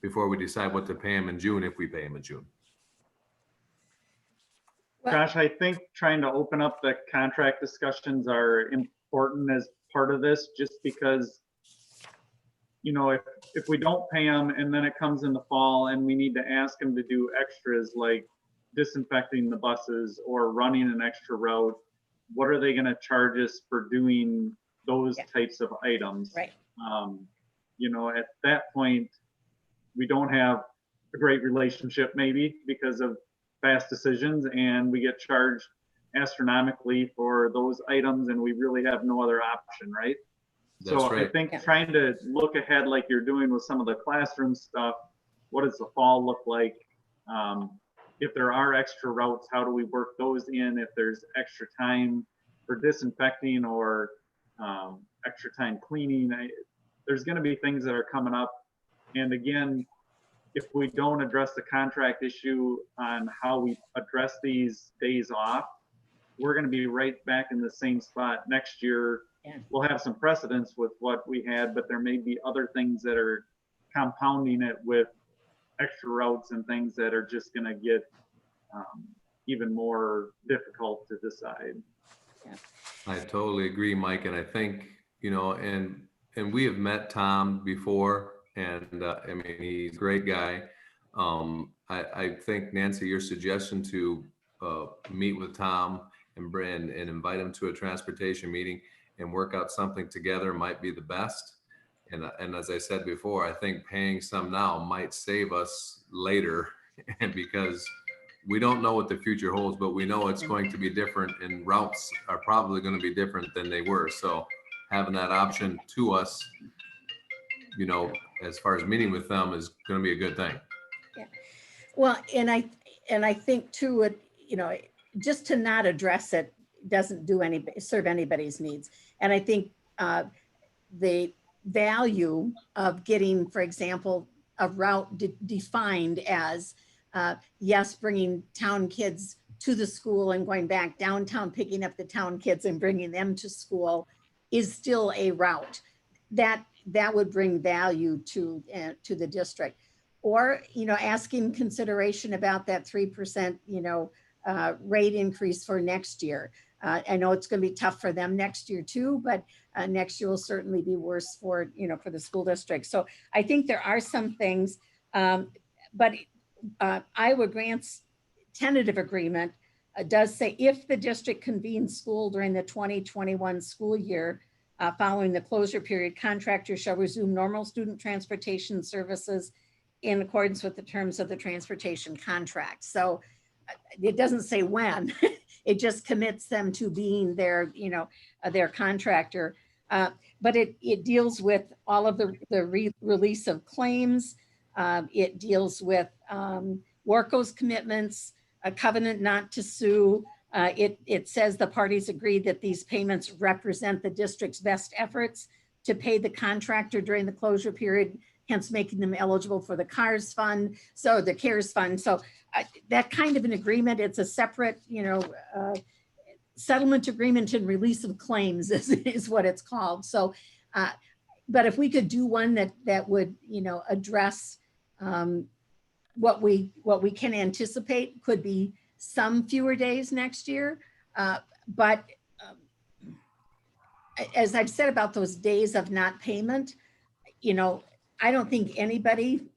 before we decide what to pay them in June, if we pay them in June? Well- Josh, I think trying to open up the contract discussions are important as part of this, just because, if we don't pay them and then it comes in the fall and we need to ask them to do extras like disinfecting the buses or running an extra route, what are they going to charge us for doing those Yeah. types of items? Right. At that point, we don't have a great relationship maybe because of fast decisions, and we get charged astronomically for those items and we really have no other option, right? That's So I right. think Yeah. trying to look ahead like you're doing with some of the classroom stuff, what does the fall look like? If there are extra routes, how do we work those in? If there's extra time for disinfecting or extra time cleaning, there's going to be things that are coming up. And again, if we don't address the contract issue on how we address these days off, we're going to be right back in the same spot next year. Yeah. We'll have some precedence with what we had, but there may be other things that are compounding it with extra routes and things that are just going to get even more difficult to decide. I totally agree, Mike. And I think, and we have met Tom before, and I mean, he's a great guy. I think, Nancy, your suggestion to meet with Tom and invite him to a transportation meeting and work out something together might be the best. And as I said before, I think paying some now might save us later, and because we don't know what the future holds, but we know it's going to be different, and routes are probably going to be different than they were. So having that option to us, as far as meeting with them, is going to be a good thing. Well, and I think too, just to not address it doesn't serve anybody's needs. And I think the value of getting, for example, a route defined as, yes, bringing town kids to the school and going back downtown, picking up the town kids and bringing them to school is still a route that would bring value to the district. Or, asking consideration about that 3%, rate increase for next year. I know it's going to be tough for them next year too, but next year will certainly be worse for the school district. So I think there are some things, but Iowa Grants tentative agreement does say if the district convenes school during the 2021 school year, following the closure period, contractors shall resume normal student transportation services in accordance with the terms of the transportation contract. So it doesn't say when, it just commits them to being their contractor. But it deals with all of the release of claims. It deals with Warco's commitments, a covenant not to sue. It says the parties agreed that these payments represent the district's best efforts to pay the contractor during the closure period, hence making them eligible for the CARES fund. So the CARES fund. So that kind of an agreement, it's a separate, settlement agreement and release of claims is what it's called. So, but if we could do one that would, address what we can anticipate could be some fewer days next year. But as I've said about those days of not payment, I don't think anybody,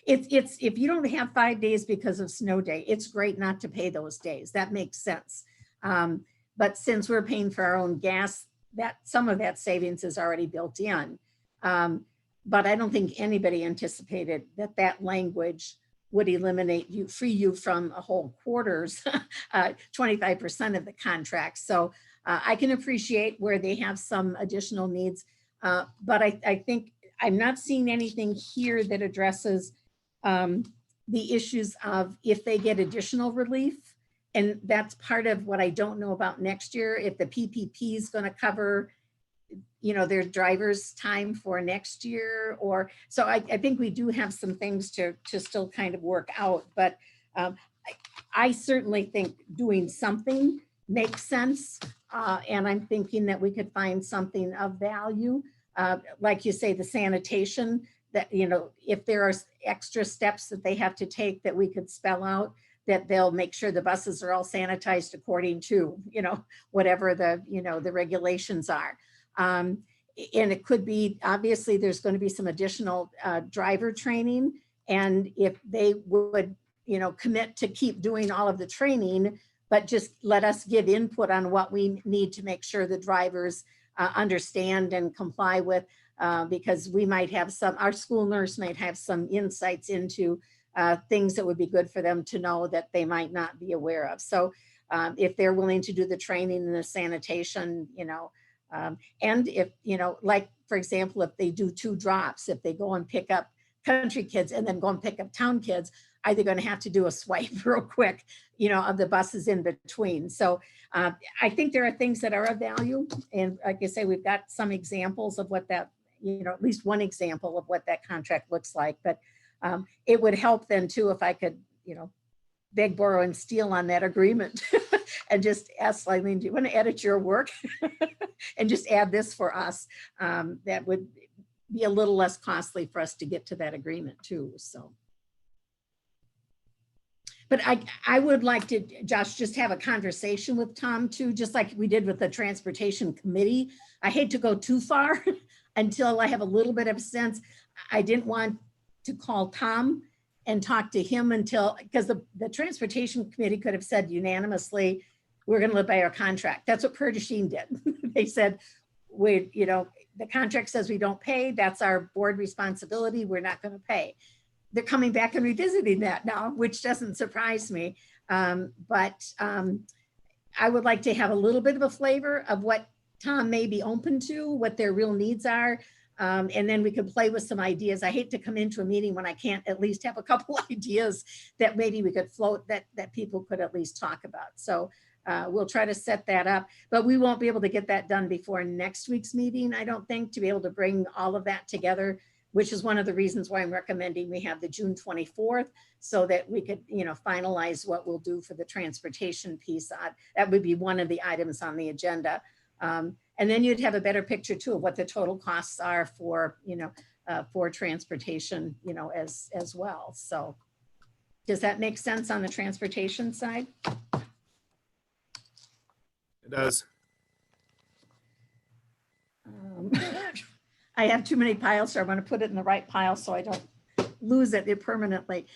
it's if you don't have 5 days because of snow day, it's great not to pay those days. That makes sense. But since we're paying for our own gas, that some of that savings is already built in. But I don't think anybody anticipated that language would eliminate free you from a whole quarter's 25% of the contract. So I can appreciate where they have some additional needs. But I think I'm not seeing anything here that addresses the issues of if they get additional relief. And that's part of what I don't know about next year, if the PPP is going to cover, you know, their driver's time for next year, or, so I think we do have some things to still kind of work out, but I certainly think doing something makes sense. And I'm thinking that we could find something of value. Like you say, the sanitation, that, you know, if there are extra steps that they have to take that we could spell out, that they'll make sure the buses are all sanitized according to, you know, whatever the, you know, the regulations are. And it could be, obviously, there's going to be some additional driver training. And if they would, you know, commit to keep doing all of the training, but just let us give input on what we need to make sure the drivers understand and comply with, because we might have some, our school nurse might have some insights into things that would be good for them to know that they might not be aware of. So if they're willing to do the training and the sanitation, you know, and if, you know, like, for example, if they do 2 drops, if they go and pick up country kids and then go and pick up town kids, are they going to have to do a swipe real quick, you know, of the buses in between? So I think there are things that are of value. And like I say, we've got some examples of what that, you know, at least one example of what that contract looks like. But it would help then too, if I could, you know, beg, borrow, and steal on that agreement and just ask Eileen, do you want to edit your work and just add this for us? That would be a little less costly for us to get to that agreement too, so. But I would like to, Josh, just have a conversation with Tom too, just like we did with the transportation committee. I hate to go too far until I have a little bit of sense. I didn't want to call Tom and talk to him until, because the transportation committee could have said unanimously, we're going to live by our contract. That's what Perdashine did. They said, we, you know, the contract says we don't pay. That's our board responsibility. We're not going to pay. They're coming back and revisiting that now, which doesn't surprise me. But I would like to have a little bit of a flavor of what Tom may be open to, what their real needs are. And then we could play with some ideas. I hate to come into a meeting when I can't at least have a couple ideas that maybe we could float that people could at least talk about. So we'll try to set that up, but we won't be able to get that done before next week's meeting, I don't think, to be able to bring all of that together, which is one of the reasons why I'm recommending we have the June 24th, so that we could, you know, finalize what we'll do for the transportation piece. That would be one of the items on the agenda. And then you'd have a better picture too of what the total costs are for, you know, for transportation, you know, as well. So does that make sense on the transportation side? It does. I have too many piles, so I want to put it in the right pile so I don't lose it permanently.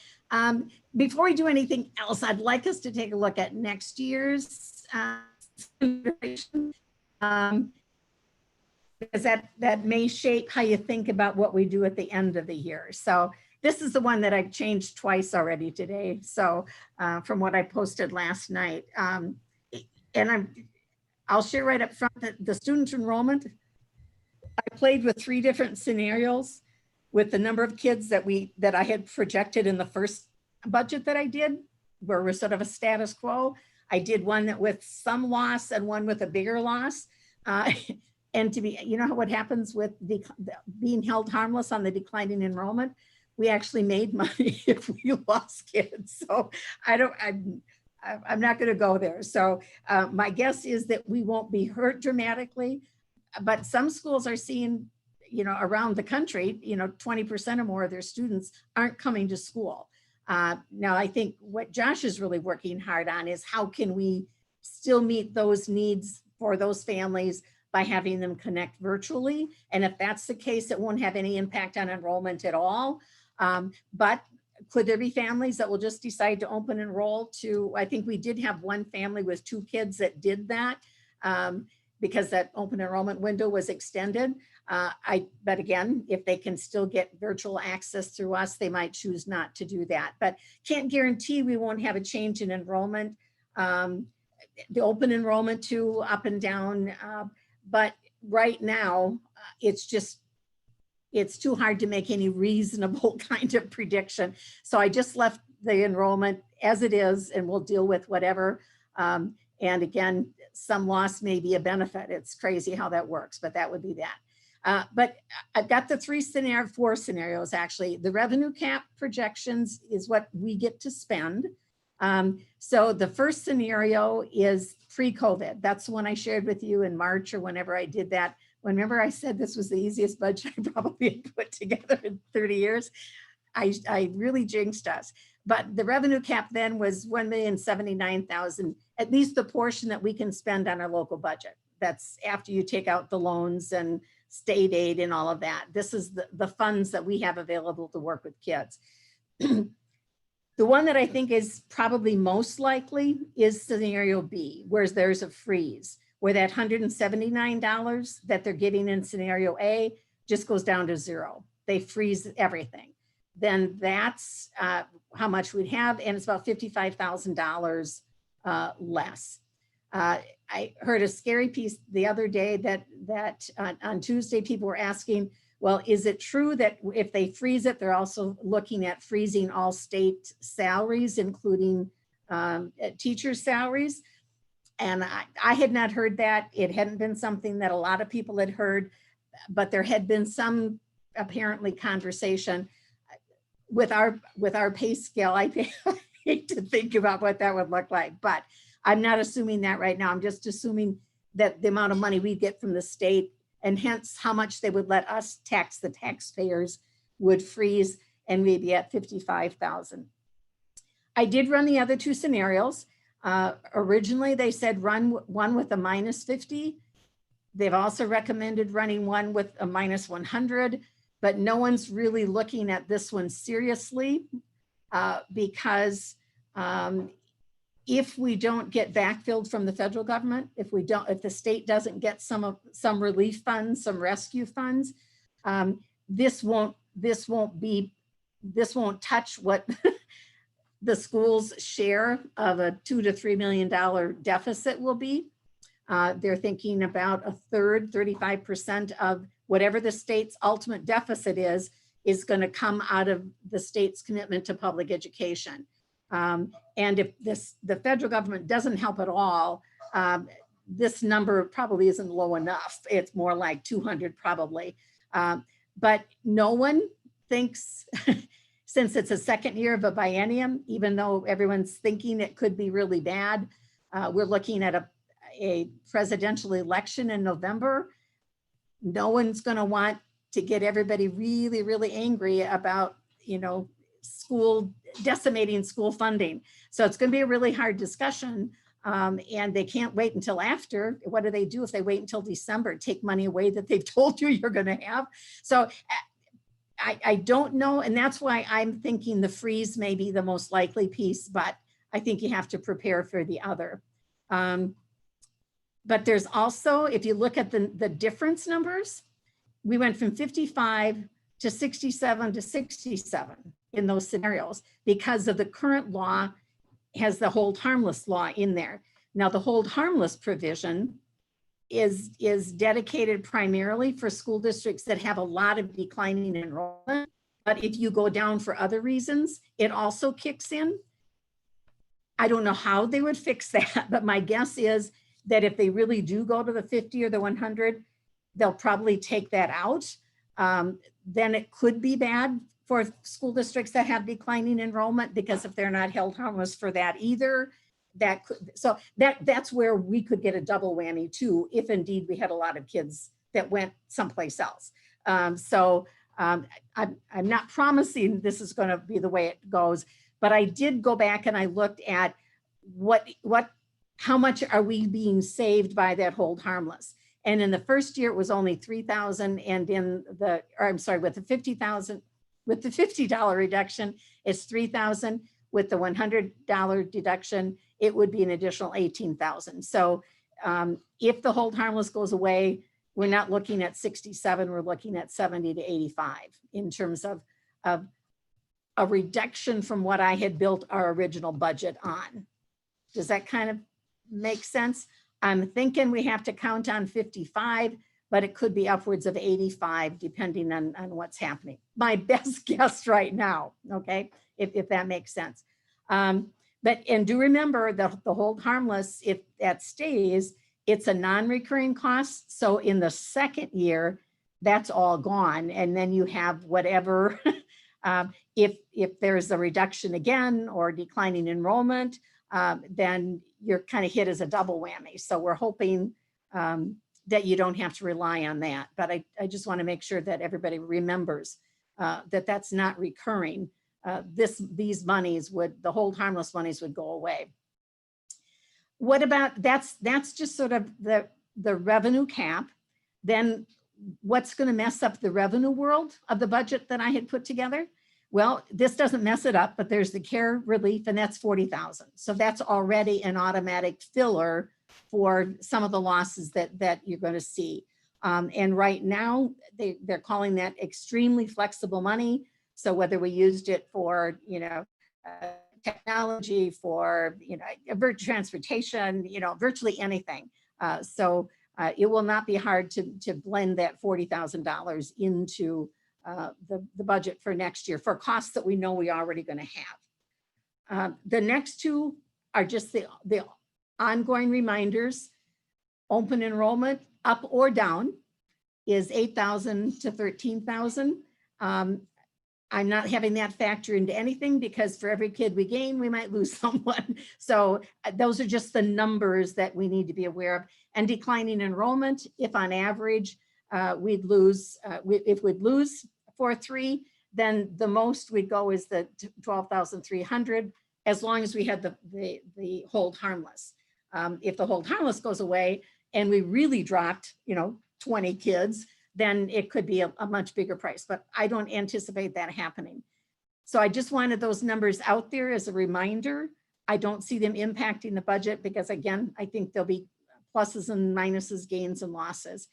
Before we do anything else, I'd like us to take a look at next year's because that may shape how you think about what we do at the end of the year. So this is the one that I've changed twice already today. So from what I posted last night, and I'll share right up front that the student enrollment, I played with 3 different scenarios with the number of kids that I had projected in the first budget that I did, where we're sort of a status quo. I did one that with some loss and one with a bigger loss. And to be, you know what happens with being held harmless on the declining enrollment? We actually made money if we lost kids. So I'm not going to go there. So my guess is that we won't be hurt dramatically, but some schools are seeing, you know, around the country, you know, 20% or more of their students aren't coming to school. Now, I think what Josh is really working hard on is how can we still meet those needs for those families by having them connect virtually. And if that's the case, it won't have any impact on enrollment at all. But could there be families that will just decide to open enroll to, I think we did have one family with 2 kids that did that because that open enrollment window was extended. But again, if they can still get virtual access through us, they might choose not to do that, but can't guarantee we won't have a change in enrollment. The open enrollment too, up and down. But right now, it's just it's too hard to make any reasonable kind of prediction. So I just left the enrollment as it is, and we'll deal with whatever. And again, some loss may be a benefit. It's crazy how that works, but that would be that. But I've got the four scenarios actually. The revenue cap projections is what we get to spend. So the first scenario is pre-COVID. That's the one I shared with you in March or whenever I did that. Remember I said this was the easiest budget I probably had put together in 30 years. I really jinxed us. But the revenue cap then was 1,079,000, at least the portion that we can spend on our local budget. That's after you take out the loans and state aid and all of that. This is the funds that we have available to work with kids. The one that I think is probably most likely is scenario B, where there's a freeze, where that $179 that they're getting in scenario A just goes down to zero. They freeze everything. Then that's how much we'd have, and it's about $55,000 less. I heard a scary piece the other day that on Tuesday people were asking, well, is it true that if they freeze it, they're also looking at freezing all state salaries, including teachers' salaries? And I had not heard that. It hadn't been something that a lot of people had heard, but there had been some apparently conversation with our pay scale. I hate to think about what that would look like, but I'm not assuming that right now. I'm just assuming that the amount of money we get from the state and hence how much they would let us tax the taxpayers would freeze and maybe at 55,000. I did run the other two scenarios. Originally they said run one with a -50. They've also recommended running one with a -100, but no one's really looking at this one seriously because if we don't get backfilled from the federal government, if the state doesn't get some relief funds, some rescue funds, this won't touch what the school's share of a $2 to $3 million deficit will be. They're thinking about a third, 35% of whatever the state's ultimate deficit is going to come out of the state's commitment to public education. And if the federal government doesn't help at all, this number probably isn't low enough. It's more like 200 probably. But no one thinks, since it's a second year of a biennium, even though everyone's thinking it could be really bad, we're looking at a presidential election in November. No one's going to want to get everybody really, really angry about, decimating school funding. So it's going to be a really hard discussion. And they can't wait until after. What do they do if they wait until December? Take money away that they've told you you're going to have. So I don't know. And that's why I'm thinking the freeze may be the most likely piece, but I think you have to prepare for the other. But there's also, if you look at the difference numbers, we went from 55 to 67 to 67 in those scenarios because of the current law has the hold harmless law in there. Now the hold harmless provision is dedicated primarily for school districts that have a lot of declining enrollment. But if you go down for other reasons, it also kicks in. I don't know how they would fix that, but my guess is that if they really do go to the 50 or the 100, they'll probably take that out. Then it could be bad for school districts that have declining enrollment, because if they're not held harmless for that either, that's where we could get a double whammy too, if indeed we had a lot of kids that went someplace else. I'm not promising this is going to be the way it goes, but I did go back and I looked at how much are we being saved by that hold harmless. And in the first year, it was only 3,000. And with the 50,000, with the $50 reduction, it's 3,000. With the $100 deduction, it would be an additional 18,000. So if the hold harmless goes away, we're not looking at 67, we're looking at 70 to 85 in terms of a reduction from what I had built our original budget on. Does that kind of make sense? I'm thinking we have to count on 55, but it could be upwards of 85 depending on what's happening. My best guess right now, okay, if that makes sense. And do remember that the hold harmless, if that stays, it's a non-recurring cost. So in the second year, that's all gone. And then you have whatever, if there's a reduction again or declining enrollment, then you're kind of hit as a double whammy. So we're hoping that you don't have to rely on that. But I just want to make sure that everybody remembers that that's not recurring. These monies the hold harmless monies would go away. What about, that's just sort of the revenue cap. Then what's going to mess up the revenue world of the budget that I had put together? Well, this doesn't mess it up, but there's the care relief, and that's 40,000. So that's already an automatic filler for some of the losses that you're going to see. And right now they're calling that extremely flexible money. So whether we used it for, technology, for, transportation, virtually anything. So it will not be hard to blend that $40,000 into the budget for next year for costs that we know we already going to have. The next two are just the ongoing reminders. Open enrollment, up or down, is 8,000 to 13,000. I'm not having that factor into anything because for every kid we gain, we might lose someone. So those are just the numbers that we need to be aware of. And declining enrollment, if on average we'd lose, if we'd lose 4.3, then the most we'd go is the 12,300, as long as we had the hold harmless. If the hold harmless goes away and we really dropped, 20 kids, then it could be a much bigger price, but I don't anticipate that happening. So I just wanted those numbers out there as a reminder. I don't see them impacting the budget because, again, I think there'll be pluses and minuses, gains and losses.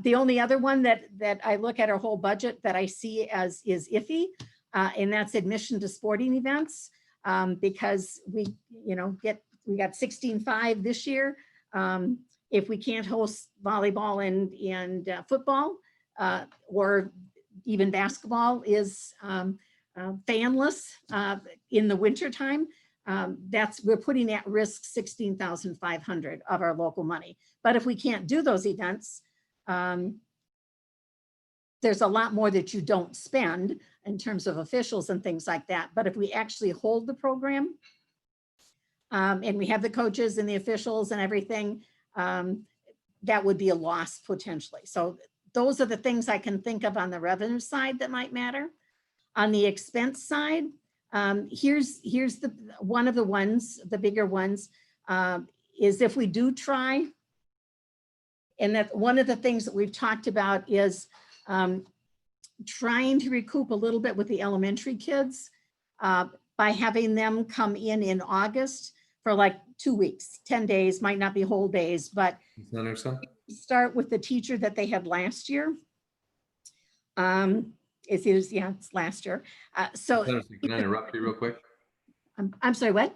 The only other one that I look at our whole budget that I see as is iffy, and that's admission to sporting events, because we got 16.5 this year. If we can't host volleyball and football, or even basketball is fanless in the wintertime, we're putting at risk 16,500 of our local money. But if we can't do those events, there's a lot more that you don't spend in terms of officials and things like that. But if we actually hold the program, and we have the coaches and the officials and everything, that would be a loss potentially. So those are the things I can think of on the revenue side that might matter. On the expense side, here's one of the ones, the bigger ones, is if we do try, and that one of the things that we've talked about is trying to recoup a little bit with the elementary kids by having them come in August for like 2 weeks, 10 days, might not be whole days, but start with the teacher that they had last year. It's last year. So Can I interrupt you real quick? I'm sorry, what?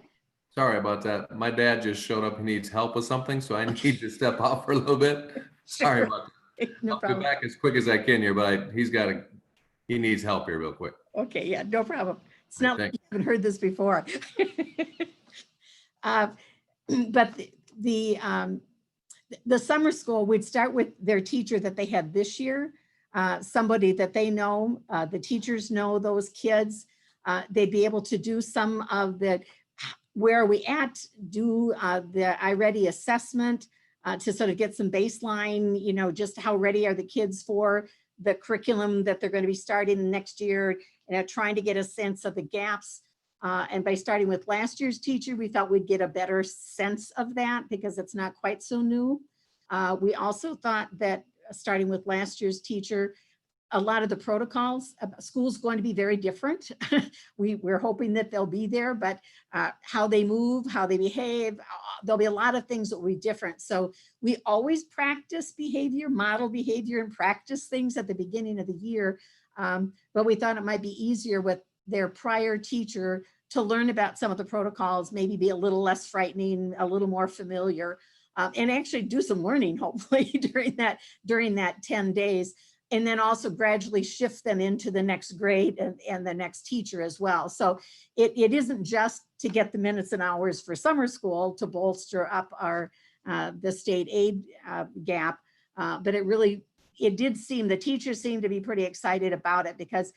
Sorry about that. My dad just showed up. He needs help with something, so I need to step out for a little bit. Sorry about that. No I'll problem. be back as quick as I can here, but he needs help here real quick. Okay, yeah, no problem. It's not like Thanks. you haven't heard this before. But the summer school, we'd start with their teacher that they had this year, somebody that they know, the teachers know those kids. They'd be able to do some of the, where are we at, do the iReady assessment to sort of get some baseline, just how ready are the kids for the curriculum that they're going to be starting next year, and trying to get a sense of the gaps. And by starting with last year's teacher, we thought we'd get a better sense of that because it's not quite so new. We also thought that starting with last year's teacher, a lot of the protocols, school's going to be very different. We're hoping that they'll be there, but how they move, how they behave, there'll be a lot of things that will be different. So we always practice behavior, model behavior, and practice things at the beginning of the year. But we thought it might be easier with their prior teacher to learn about some of the protocols, maybe be a little less frightening, a little more familiar. and actually do some learning, hopefully, during that 10 days. And then also gradually shift them into the next grade and the next teacher as well. So it isn't just to get the minutes and hours for summer school to bolster up our the state aid gap, but it did seem, the teachers seemed to be pretty excited about it because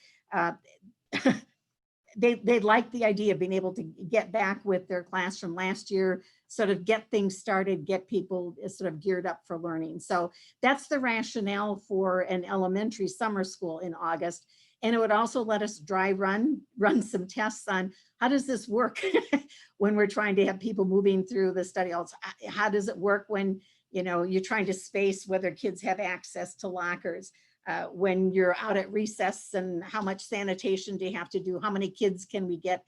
they liked the idea of being able to get back with their class from last year, sort of get things started, get people sort of geared up for learning. So that's the rationale for an elementary summer school in August. And it would also let us run some tests on how does this work when we're trying to have people moving through the study halls. How does it work when, you know, you're trying to space whether kids have access to lockers? When you're out at recess, and how much sanitation do you have to do? How many kids can we get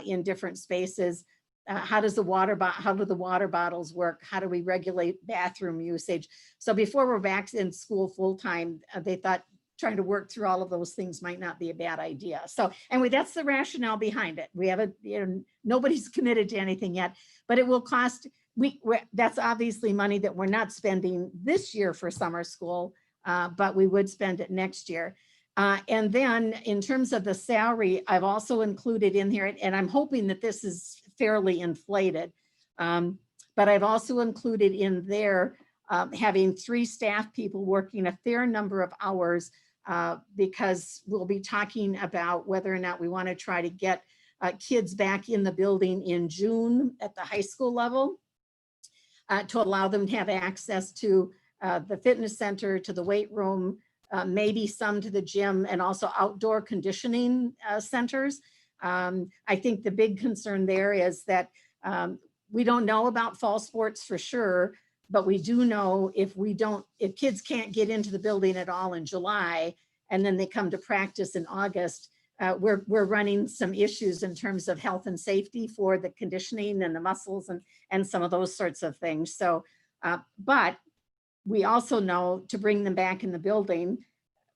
in different spaces? How do the water bottles work? How do we regulate bathroom usage? So before we're back in school full time, they thought trying to work through all of those things might not be a bad idea. So anyway, that's the rationale behind it. We haven't, you know, nobody's committed to anything yet, but it will cost. That's obviously money that we're not spending this year for summer school. But we would spend it next year. And then in terms of the salary, I've also included in here, and I'm hoping that this is fairly inflated, but I've also included in there having 3 staff people working a fair number of hours because we'll be talking about whether or not we want to try to get kids back in the building in June at the high school level to allow them to have access to the fitness center, to the weight room, maybe some to the gym, and also outdoor conditioning centers. I think the big concern there is that we don't know about fall sports for sure, but we do know if kids can't get into the building at all in July, and then they come to practice in August, we're running some issues in terms of health and safety for the conditioning and the muscles and some of those sorts of things. So, but we also know to bring them back in the building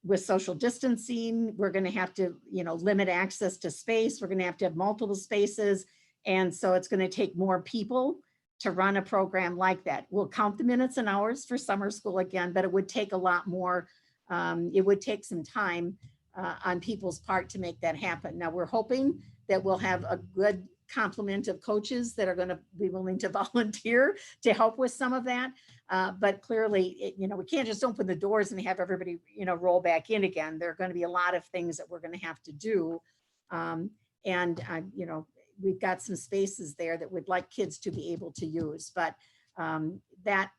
with social distancing, we're going to have to, you know, limit access to space. We're going to have multiple spaces. And so it's going to take more people to run a program like that. We'll count the minutes and hours for summer school again, but it would take a lot more. It would take some time on people's part to make that happen. Now we're hoping that we'll have a good complement of coaches that are going to be willing to volunteer to help with some of that. But clearly, you know, we can't just open the doors and have everybody, you know, roll back in again. There are going to be a lot of things that we're going to have to do. You know, we've got some spaces there that we'd like kids to be able to use, but that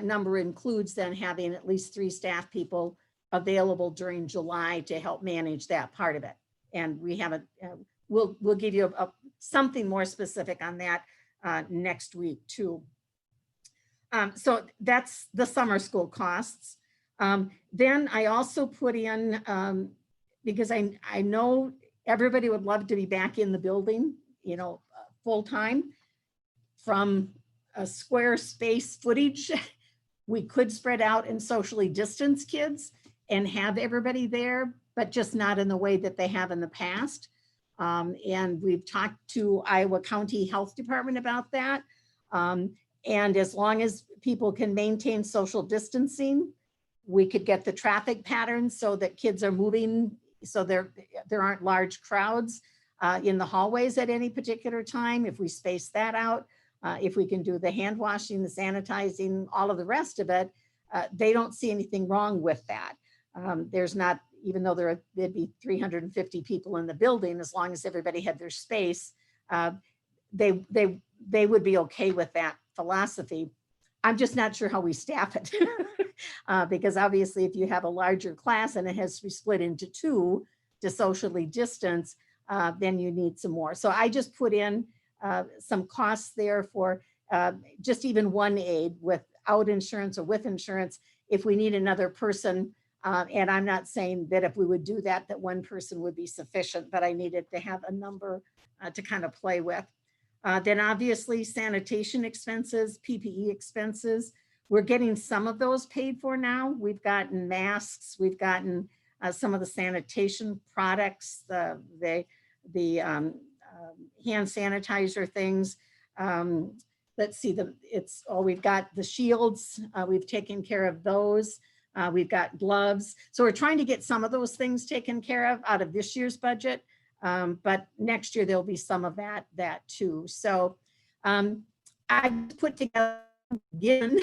number includes then having at least 3 staff people available during July to help manage that part of it. And we haven't, we'll give you something more specific on that next week too. So that's the summer school costs. Then I also put in, because I know everybody would love to be back in the building, you know, full time. From a square space footage, we could spread out and socially distance kids and have everybody there, but just not in the way that they have in the past. And we've talked to Iowa County Health Department about that. And as long as people can maintain social distancing, we could get the traffic patterns so that kids are moving, so there aren't large crowds in the hallways at any particular time. If we space that out, if we can do the hand washing, the sanitizing, all of the rest of it, they don't see anything wrong with that. There's not, even though there'd be 350 people in the building, as long as everybody had their space, they would be okay with that philosophy. I'm just not sure how we staff it. Because obviously if you have a larger class and it has to be split into 2 to socially distance, then you need some more. So I just put in some costs there for just even one aide without insurance or with insurance, if we need another person. And I'm not saying that if we would do that, that one person would be sufficient, but I needed to have a number to kind of play with. Then obviously sanitation expenses, PPE expenses, we're getting some of those paid for now. We've gotten masks, we've gotten some of the sanitation products, the hand sanitizer things. let's see, we've got the shields, we've taken care of those. We've got gloves. So we're trying to get some of those things taken care of out of this year's budget. But next year there'll be some of that too. So I put together again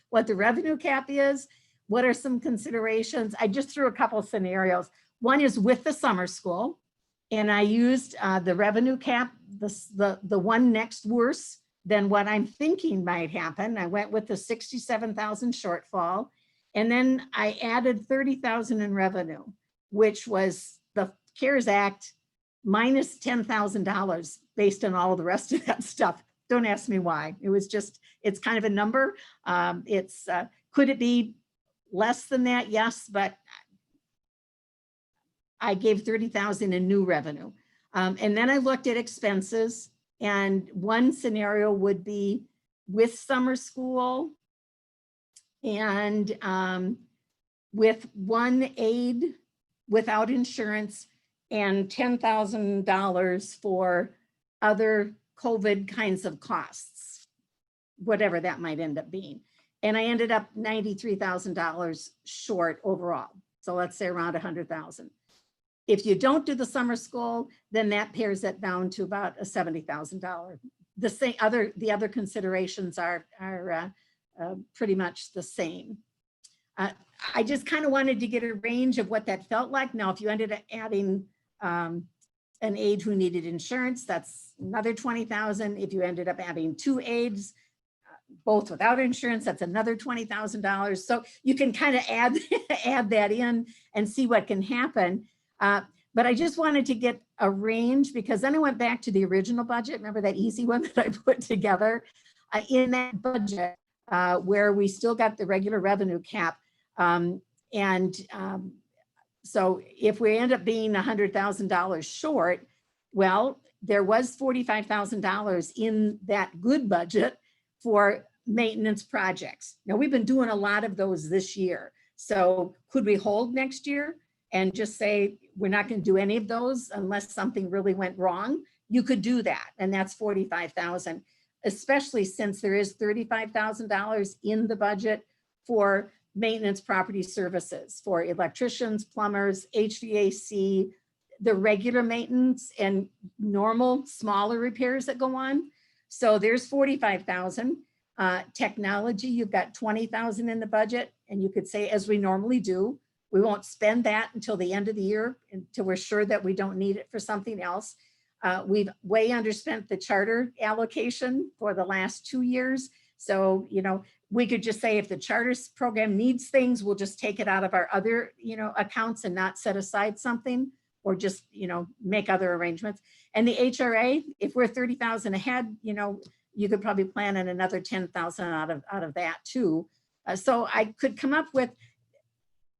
what the revenue cap is. What are some considerations? I just threw a couple of scenarios. One is with the summer school, and I used the revenue cap, the one next worse than what I'm thinking might happen. I went with the 67,000 shortfall, and then I added 30,000 in revenue, which was the CARES Act minus $10,000 based on all of the rest of that stuff. Don't ask me why. It was just, it's kind of a number. Could it be less than that? Yes, but I gave 30,000 in new revenue. And then I looked at expenses, and one scenario would be with summer school and with one aide without insurance and $10,000 for other COVID kinds of costs, whatever that might end up being. And I ended up $93,000 short overall. So let's say around 100,000. If you don't do the summer school, then that pares it down to about a $70,000. The other considerations are pretty much the same. I just kind of wanted to get a range of what that felt like. Now, if you ended up adding an aide who needed insurance, that's another 20,000. If you ended up adding two aides, both without insurance, that's another $20,000. So you can kind of add that in and see what can happen. But I just wanted to get a range, because then I went back to the original budget. Remember that easy one that I put together in that budget where we still got the regular revenue cap. So if we end up being $100,000 short, well, there was $45,000 in that good budget for maintenance projects. Now, we've been doing a lot of those this year. So could we hold next year and just say, we're not going to do any of those unless something really went wrong? You could do that. And that's $45,000, especially since there is $35,000 in the budget for maintenance property services for electricians, plumbers, HVAC, the regular maintenance and normal smaller repairs that go on. So there's 45,000. Technology, you've got 20,000 in the budget, and you could say, as we normally do, we won't spend that until the end of the year, until we're sure that we don't need it for something else. We've way underspent the charter allocation for the last 2 years. So, we could just say if the charter program needs things, we'll just take it out of our other, accounts and not set aside something, or just, make other arrangements. And the HRA, if we're 30,000 ahead, you could probably plan on another 10,000 out of that too. So I could come up with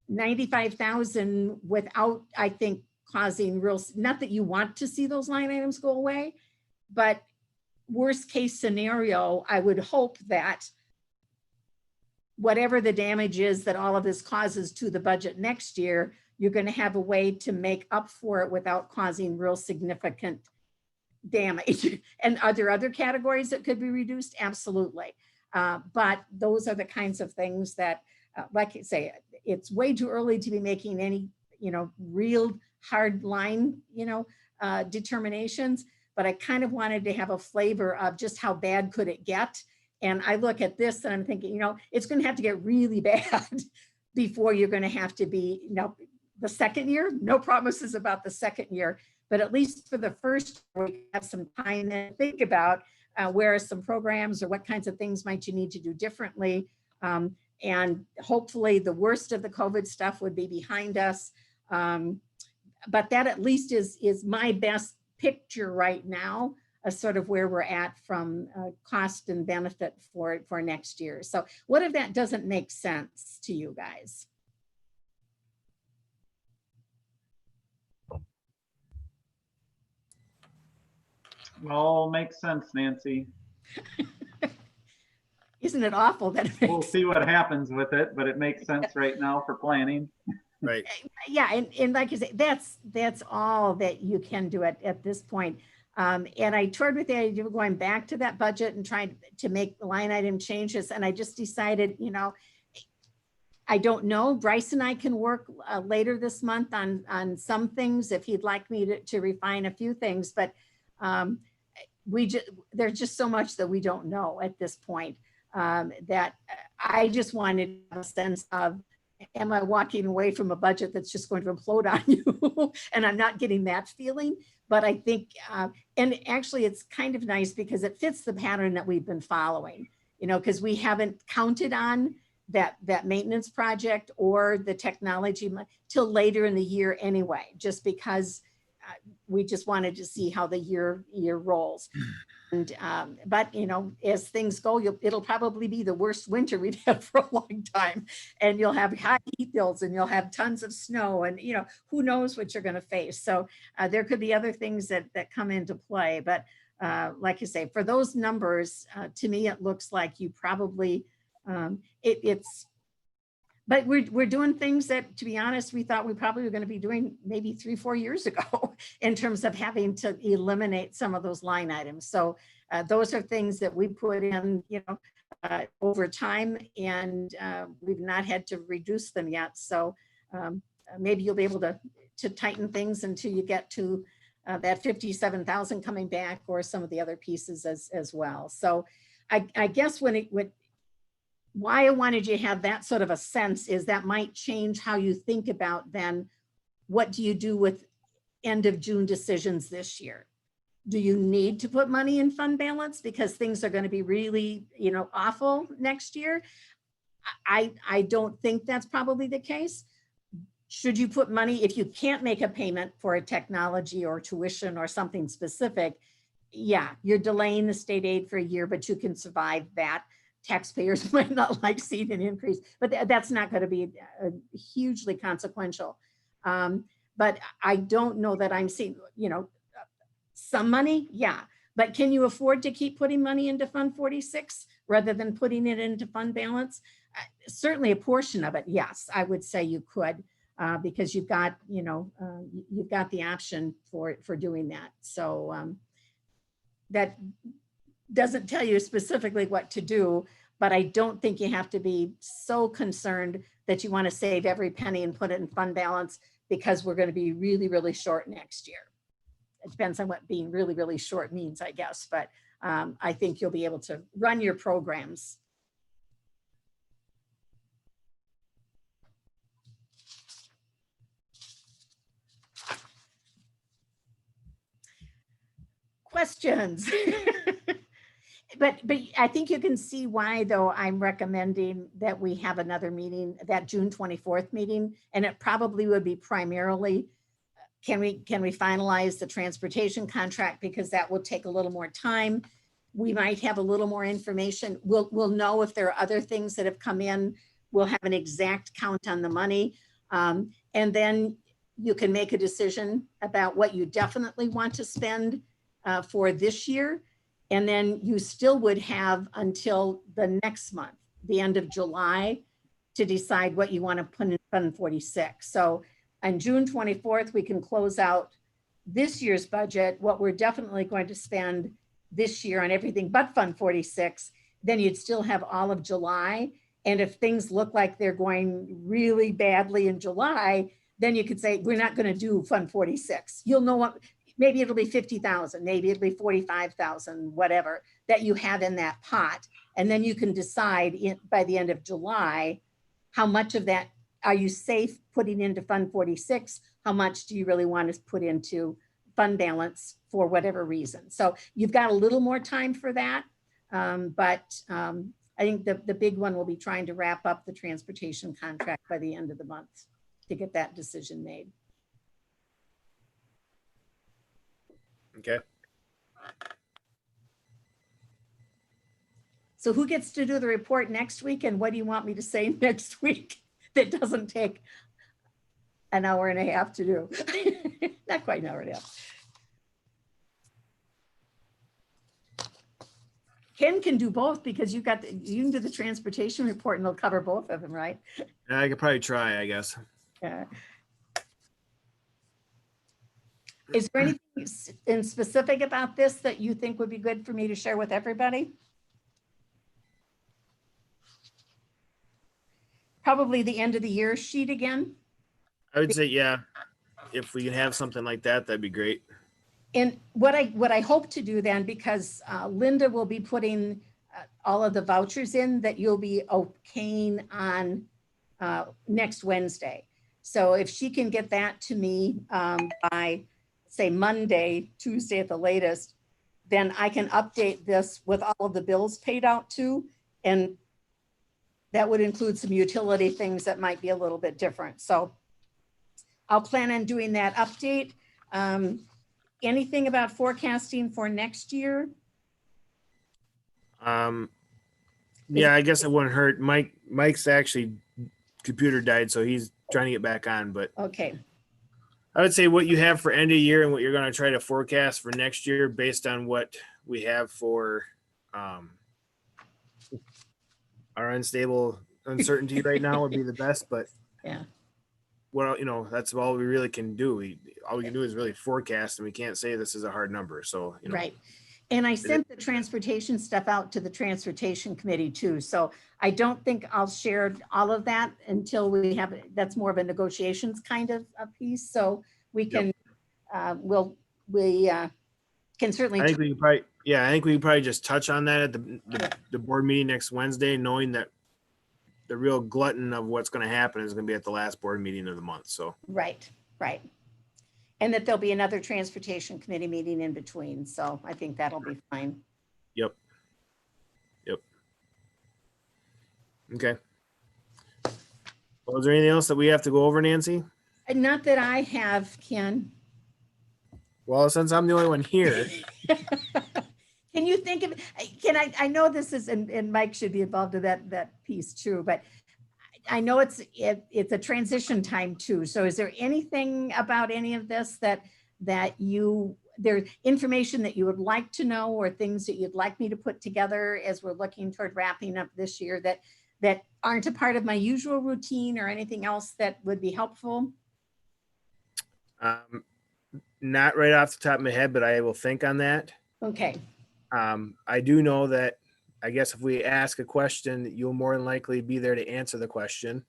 95,000 without, I think, causing not that you want to see those line items go away, but worst case scenario, I would hope that whatever the damage is that all of this causes to the budget next year, you're going to have a way to make up for it without causing real significant damage. And are there other categories that could be reduced? Absolutely. But those are the kinds of things that, like I say, it's way too early to be making any, real hard line, determinations. But I kind of wanted to have a flavor of just how bad could it get. And I look at this and I'm thinking, it's going to have to get really bad before you're going to have to be, the second year. No promises about the second year, but at least for the first, we have some time to think about where are some programs or what kinds of things might you need to do differently. And hopefully the worst of the COVID stuff would be behind us. But that at least is my best picture right now, sort of where we're at from cost and benefit for next year. So what if that doesn't make sense to you guys? All makes sense, Nancy. Isn't it awful that it We'll makes, see what happens with it, but it makes sense right now for planning. Right. yeah, and like you say, that's all that you can do at this point. And I toured with the idea of going back to that budget and trying to make line item changes. And I just decided, you know, I don't know. Bryce and I can work later this month on some things if he'd like me to refine a few things, but there's just so much that we don't know at this point, that I just wanted a sense of, am I walking away from a budget that's just going to implode on you? And I'm not getting that feeling, but I think, and actually it's kind of nice because it fits the pattern that we've been following, you know, because we haven't counted on that maintenance project or the technology till later in the year anyway, just because we just wanted to see how the year rolls. And but you know, as things go, it'll probably be the worst winter we've had for a long time, and you'll have high heat bills and you'll have tons of snow, and you know, who knows what you're going to face. So there could be other things that come into play, but like you say, for those numbers, to me it looks like you probably but we're doing things that, to be honest, we thought we probably were going to be doing maybe 3-4 years ago in terms of having to eliminate some of those line items. So those are things that we put in, you know, over time, and we've not had to reduce them yet. So maybe you'll be able to tighten things until you get to that 57,000 coming back, or some of the other pieces as well. So I guess why I wanted you to have that sort of a sense is that might change how you think about then, what do you do with end of June decisions this year? Do you need to put money in fund balance because things are going to be really, you know, awful next year? I don't think that's probably the case. Should you put money, if you can't make a payment for a technology or tuition or something specific, yeah, you're delaying the state aid for a year, but you can survive that. Taxpayers might not like seeing an increase, but that's not going to be hugely consequential. But I don't know that I'm seeing, you know, some money, yeah. But can you afford to keep putting money into Fund 46 rather than putting it into fund balance? Certainly a portion of it, yes, I would say you could, because you've got, you know, you've got the option for doing that. So that doesn't tell you specifically what to do, but I don't think you have to be so concerned that you want to save every penny and put it in fund balance, because we're going to be really, really short next year. It depends on what being really, really short means, I guess, but I think you'll be able to run your programs. Questions? But I think you can see why, though, I'm recommending that we have another meeting, that June 24th meeting, and it probably would be primarily, can we finalize the transportation contract, because that will take a little more time. We might have a little more information. We'll know if there are other things that have come in. We'll have an exact count on the money. And then you can make a decision about what you definitely want to spend for this year. And then you still would have until the next month, the end of July, to decide what you want to put in Fund 46. So on June 24th, we can close out this year's budget, what we're definitely going to spend this year on everything but Fund 46. Then you'd still have all of July. And if things look like they're going really badly in July, then you could say, we're not going to do Fund 46. You'll know what. Maybe it'll be 50,000, maybe it'll be 45,000, whatever that you have in that pot. And then you can decide by the end of July, how much of that are you safe putting into Fund 46? How much do you really want to put into fund balance for whatever reason? So you've got a little more time for that. But I think the big one will be trying to wrap up the transportation contract by the end of the month to get that decision made. Okay. So who gets to do the report next week, and what do you want me to say next week that doesn't take an hour and a half to do? Not quite an hour and a half. Ken can do both, because you can do the transportation report and they'll cover both of them, right? I could probably try, I guess. Yeah. Is there anything in specific about this that you think would be good for me to share with everybody? Probably the end of the year sheet again. I would say, yeah, if we can have something like that, that'd be great. And what I hope to do then, because Linda will be putting all of the vouchers in that you'll be okaying on next Wednesday. So if she can get that to me by, say, Monday, Tuesday at the latest, then I can update this with all of the bills paid out too. And that would include some utility things that might be a little bit different. So I'll plan on doing that update. Anything about forecasting for next year? Yeah, I guess it wouldn't hurt. Mike's actually computer died, so he's trying to get back on, but Okay, I would say what you have for end of year and what you're going to try to forecast for next year based on what we have for our unstable uncertainty right now would be the best, but yeah, well, that's all we really can do. All we can do is really forecast, and we can't say this is a hard number. So, right. And I sent the transportation stuff out to the transportation committee too. So I don't think I'll share all of that until we have, that's more of a negotiations kind of a piece. So we can, we can certainly. I think we can probably, I think we can probably just touch on that at the board meeting next Wednesday, knowing that the real glutton of what's going to happen is going to be at the last board meeting of the month. So, Right. And that there'll be another transportation committee meeting in between. So I think that'll be fine. Yep. Okay. Well, is there anything else that we have to go over, Nancy? And not that I have, Ken. Well, since I'm the only one here, Can you think of, I know this is, and Mike should be involved in that piece too, but I know it's a transition time too. So is there anything about any of this that there's information that you would like to know or things that you'd like me to put together as we're looking toward wrapping up this year that aren't a part of my usual routine or anything else that would be helpful? not right off the top of my head, but I will think on that. Okay, I do know that I guess if we ask a question, you'll more than likely be there to answer the question.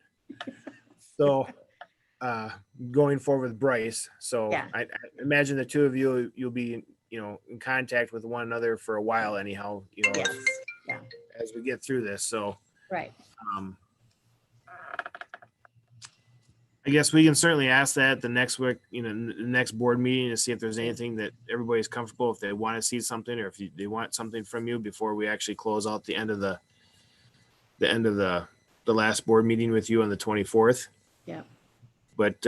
So going forward with Bryce. So Yeah. I imagine the two of you'll be, in contact with one another for a while anyhow, yes, as we get through this. So right. I guess we can certainly ask that the next week, the next board meeting to see if there's anything that everybody's comfortable, if they want to see something or if they want something from you before we actually close out the end of the last board meeting with you on the 24th. Yeah. But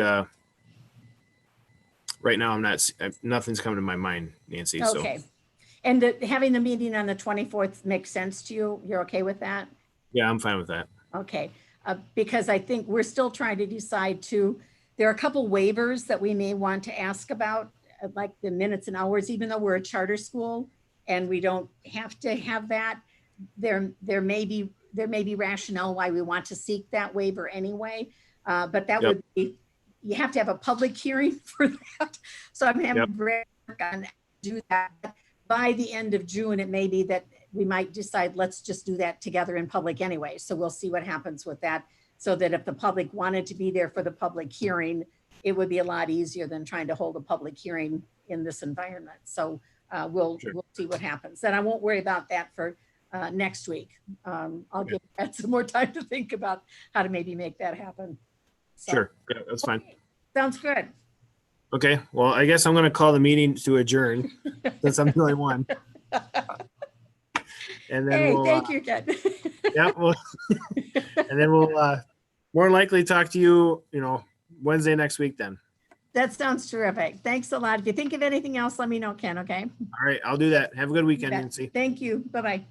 right now nothing's coming to my mind, Nancy. Okay. And having the meeting on the 24th makes sense to you? You're okay with that? Yeah, I'm fine with that. Okay, because I think we're still trying to decide too. There are a couple waivers that we may want to ask about, like the minutes and hours, even though we're a charter school and we don't have to have that. There may be rationale why we want to seek that waiver anyway. But that would be, you have to have a public hearing for that. So I'm having Brett work on do that. By the end of June, it may be that we might decide, let's just do that together in public anyway. So we'll see what happens with that. So that if the public wanted to be there for the public hearing, it would be a lot easier than trying to hold a public hearing in this environment. So we'll see what happens. And I won't worry about that for next week. I'll give Brett some more time to think about how to maybe make that happen. So, Sure. Yeah, that's fine. okay. Sounds good. Okay. Well, I guess I'm going to call the meeting to adjourn since I'm the only one. And then Hey, we'll, thank you, Ken. yeah, and then we'll more likely talk to you, Wednesday next week then. That sounds terrific. Thanks a lot. If you think of anything else, let me know, Ken, okay? All right. I'll do that. Have a good weekend, bet. Nancy. Thank you. Bye-bye.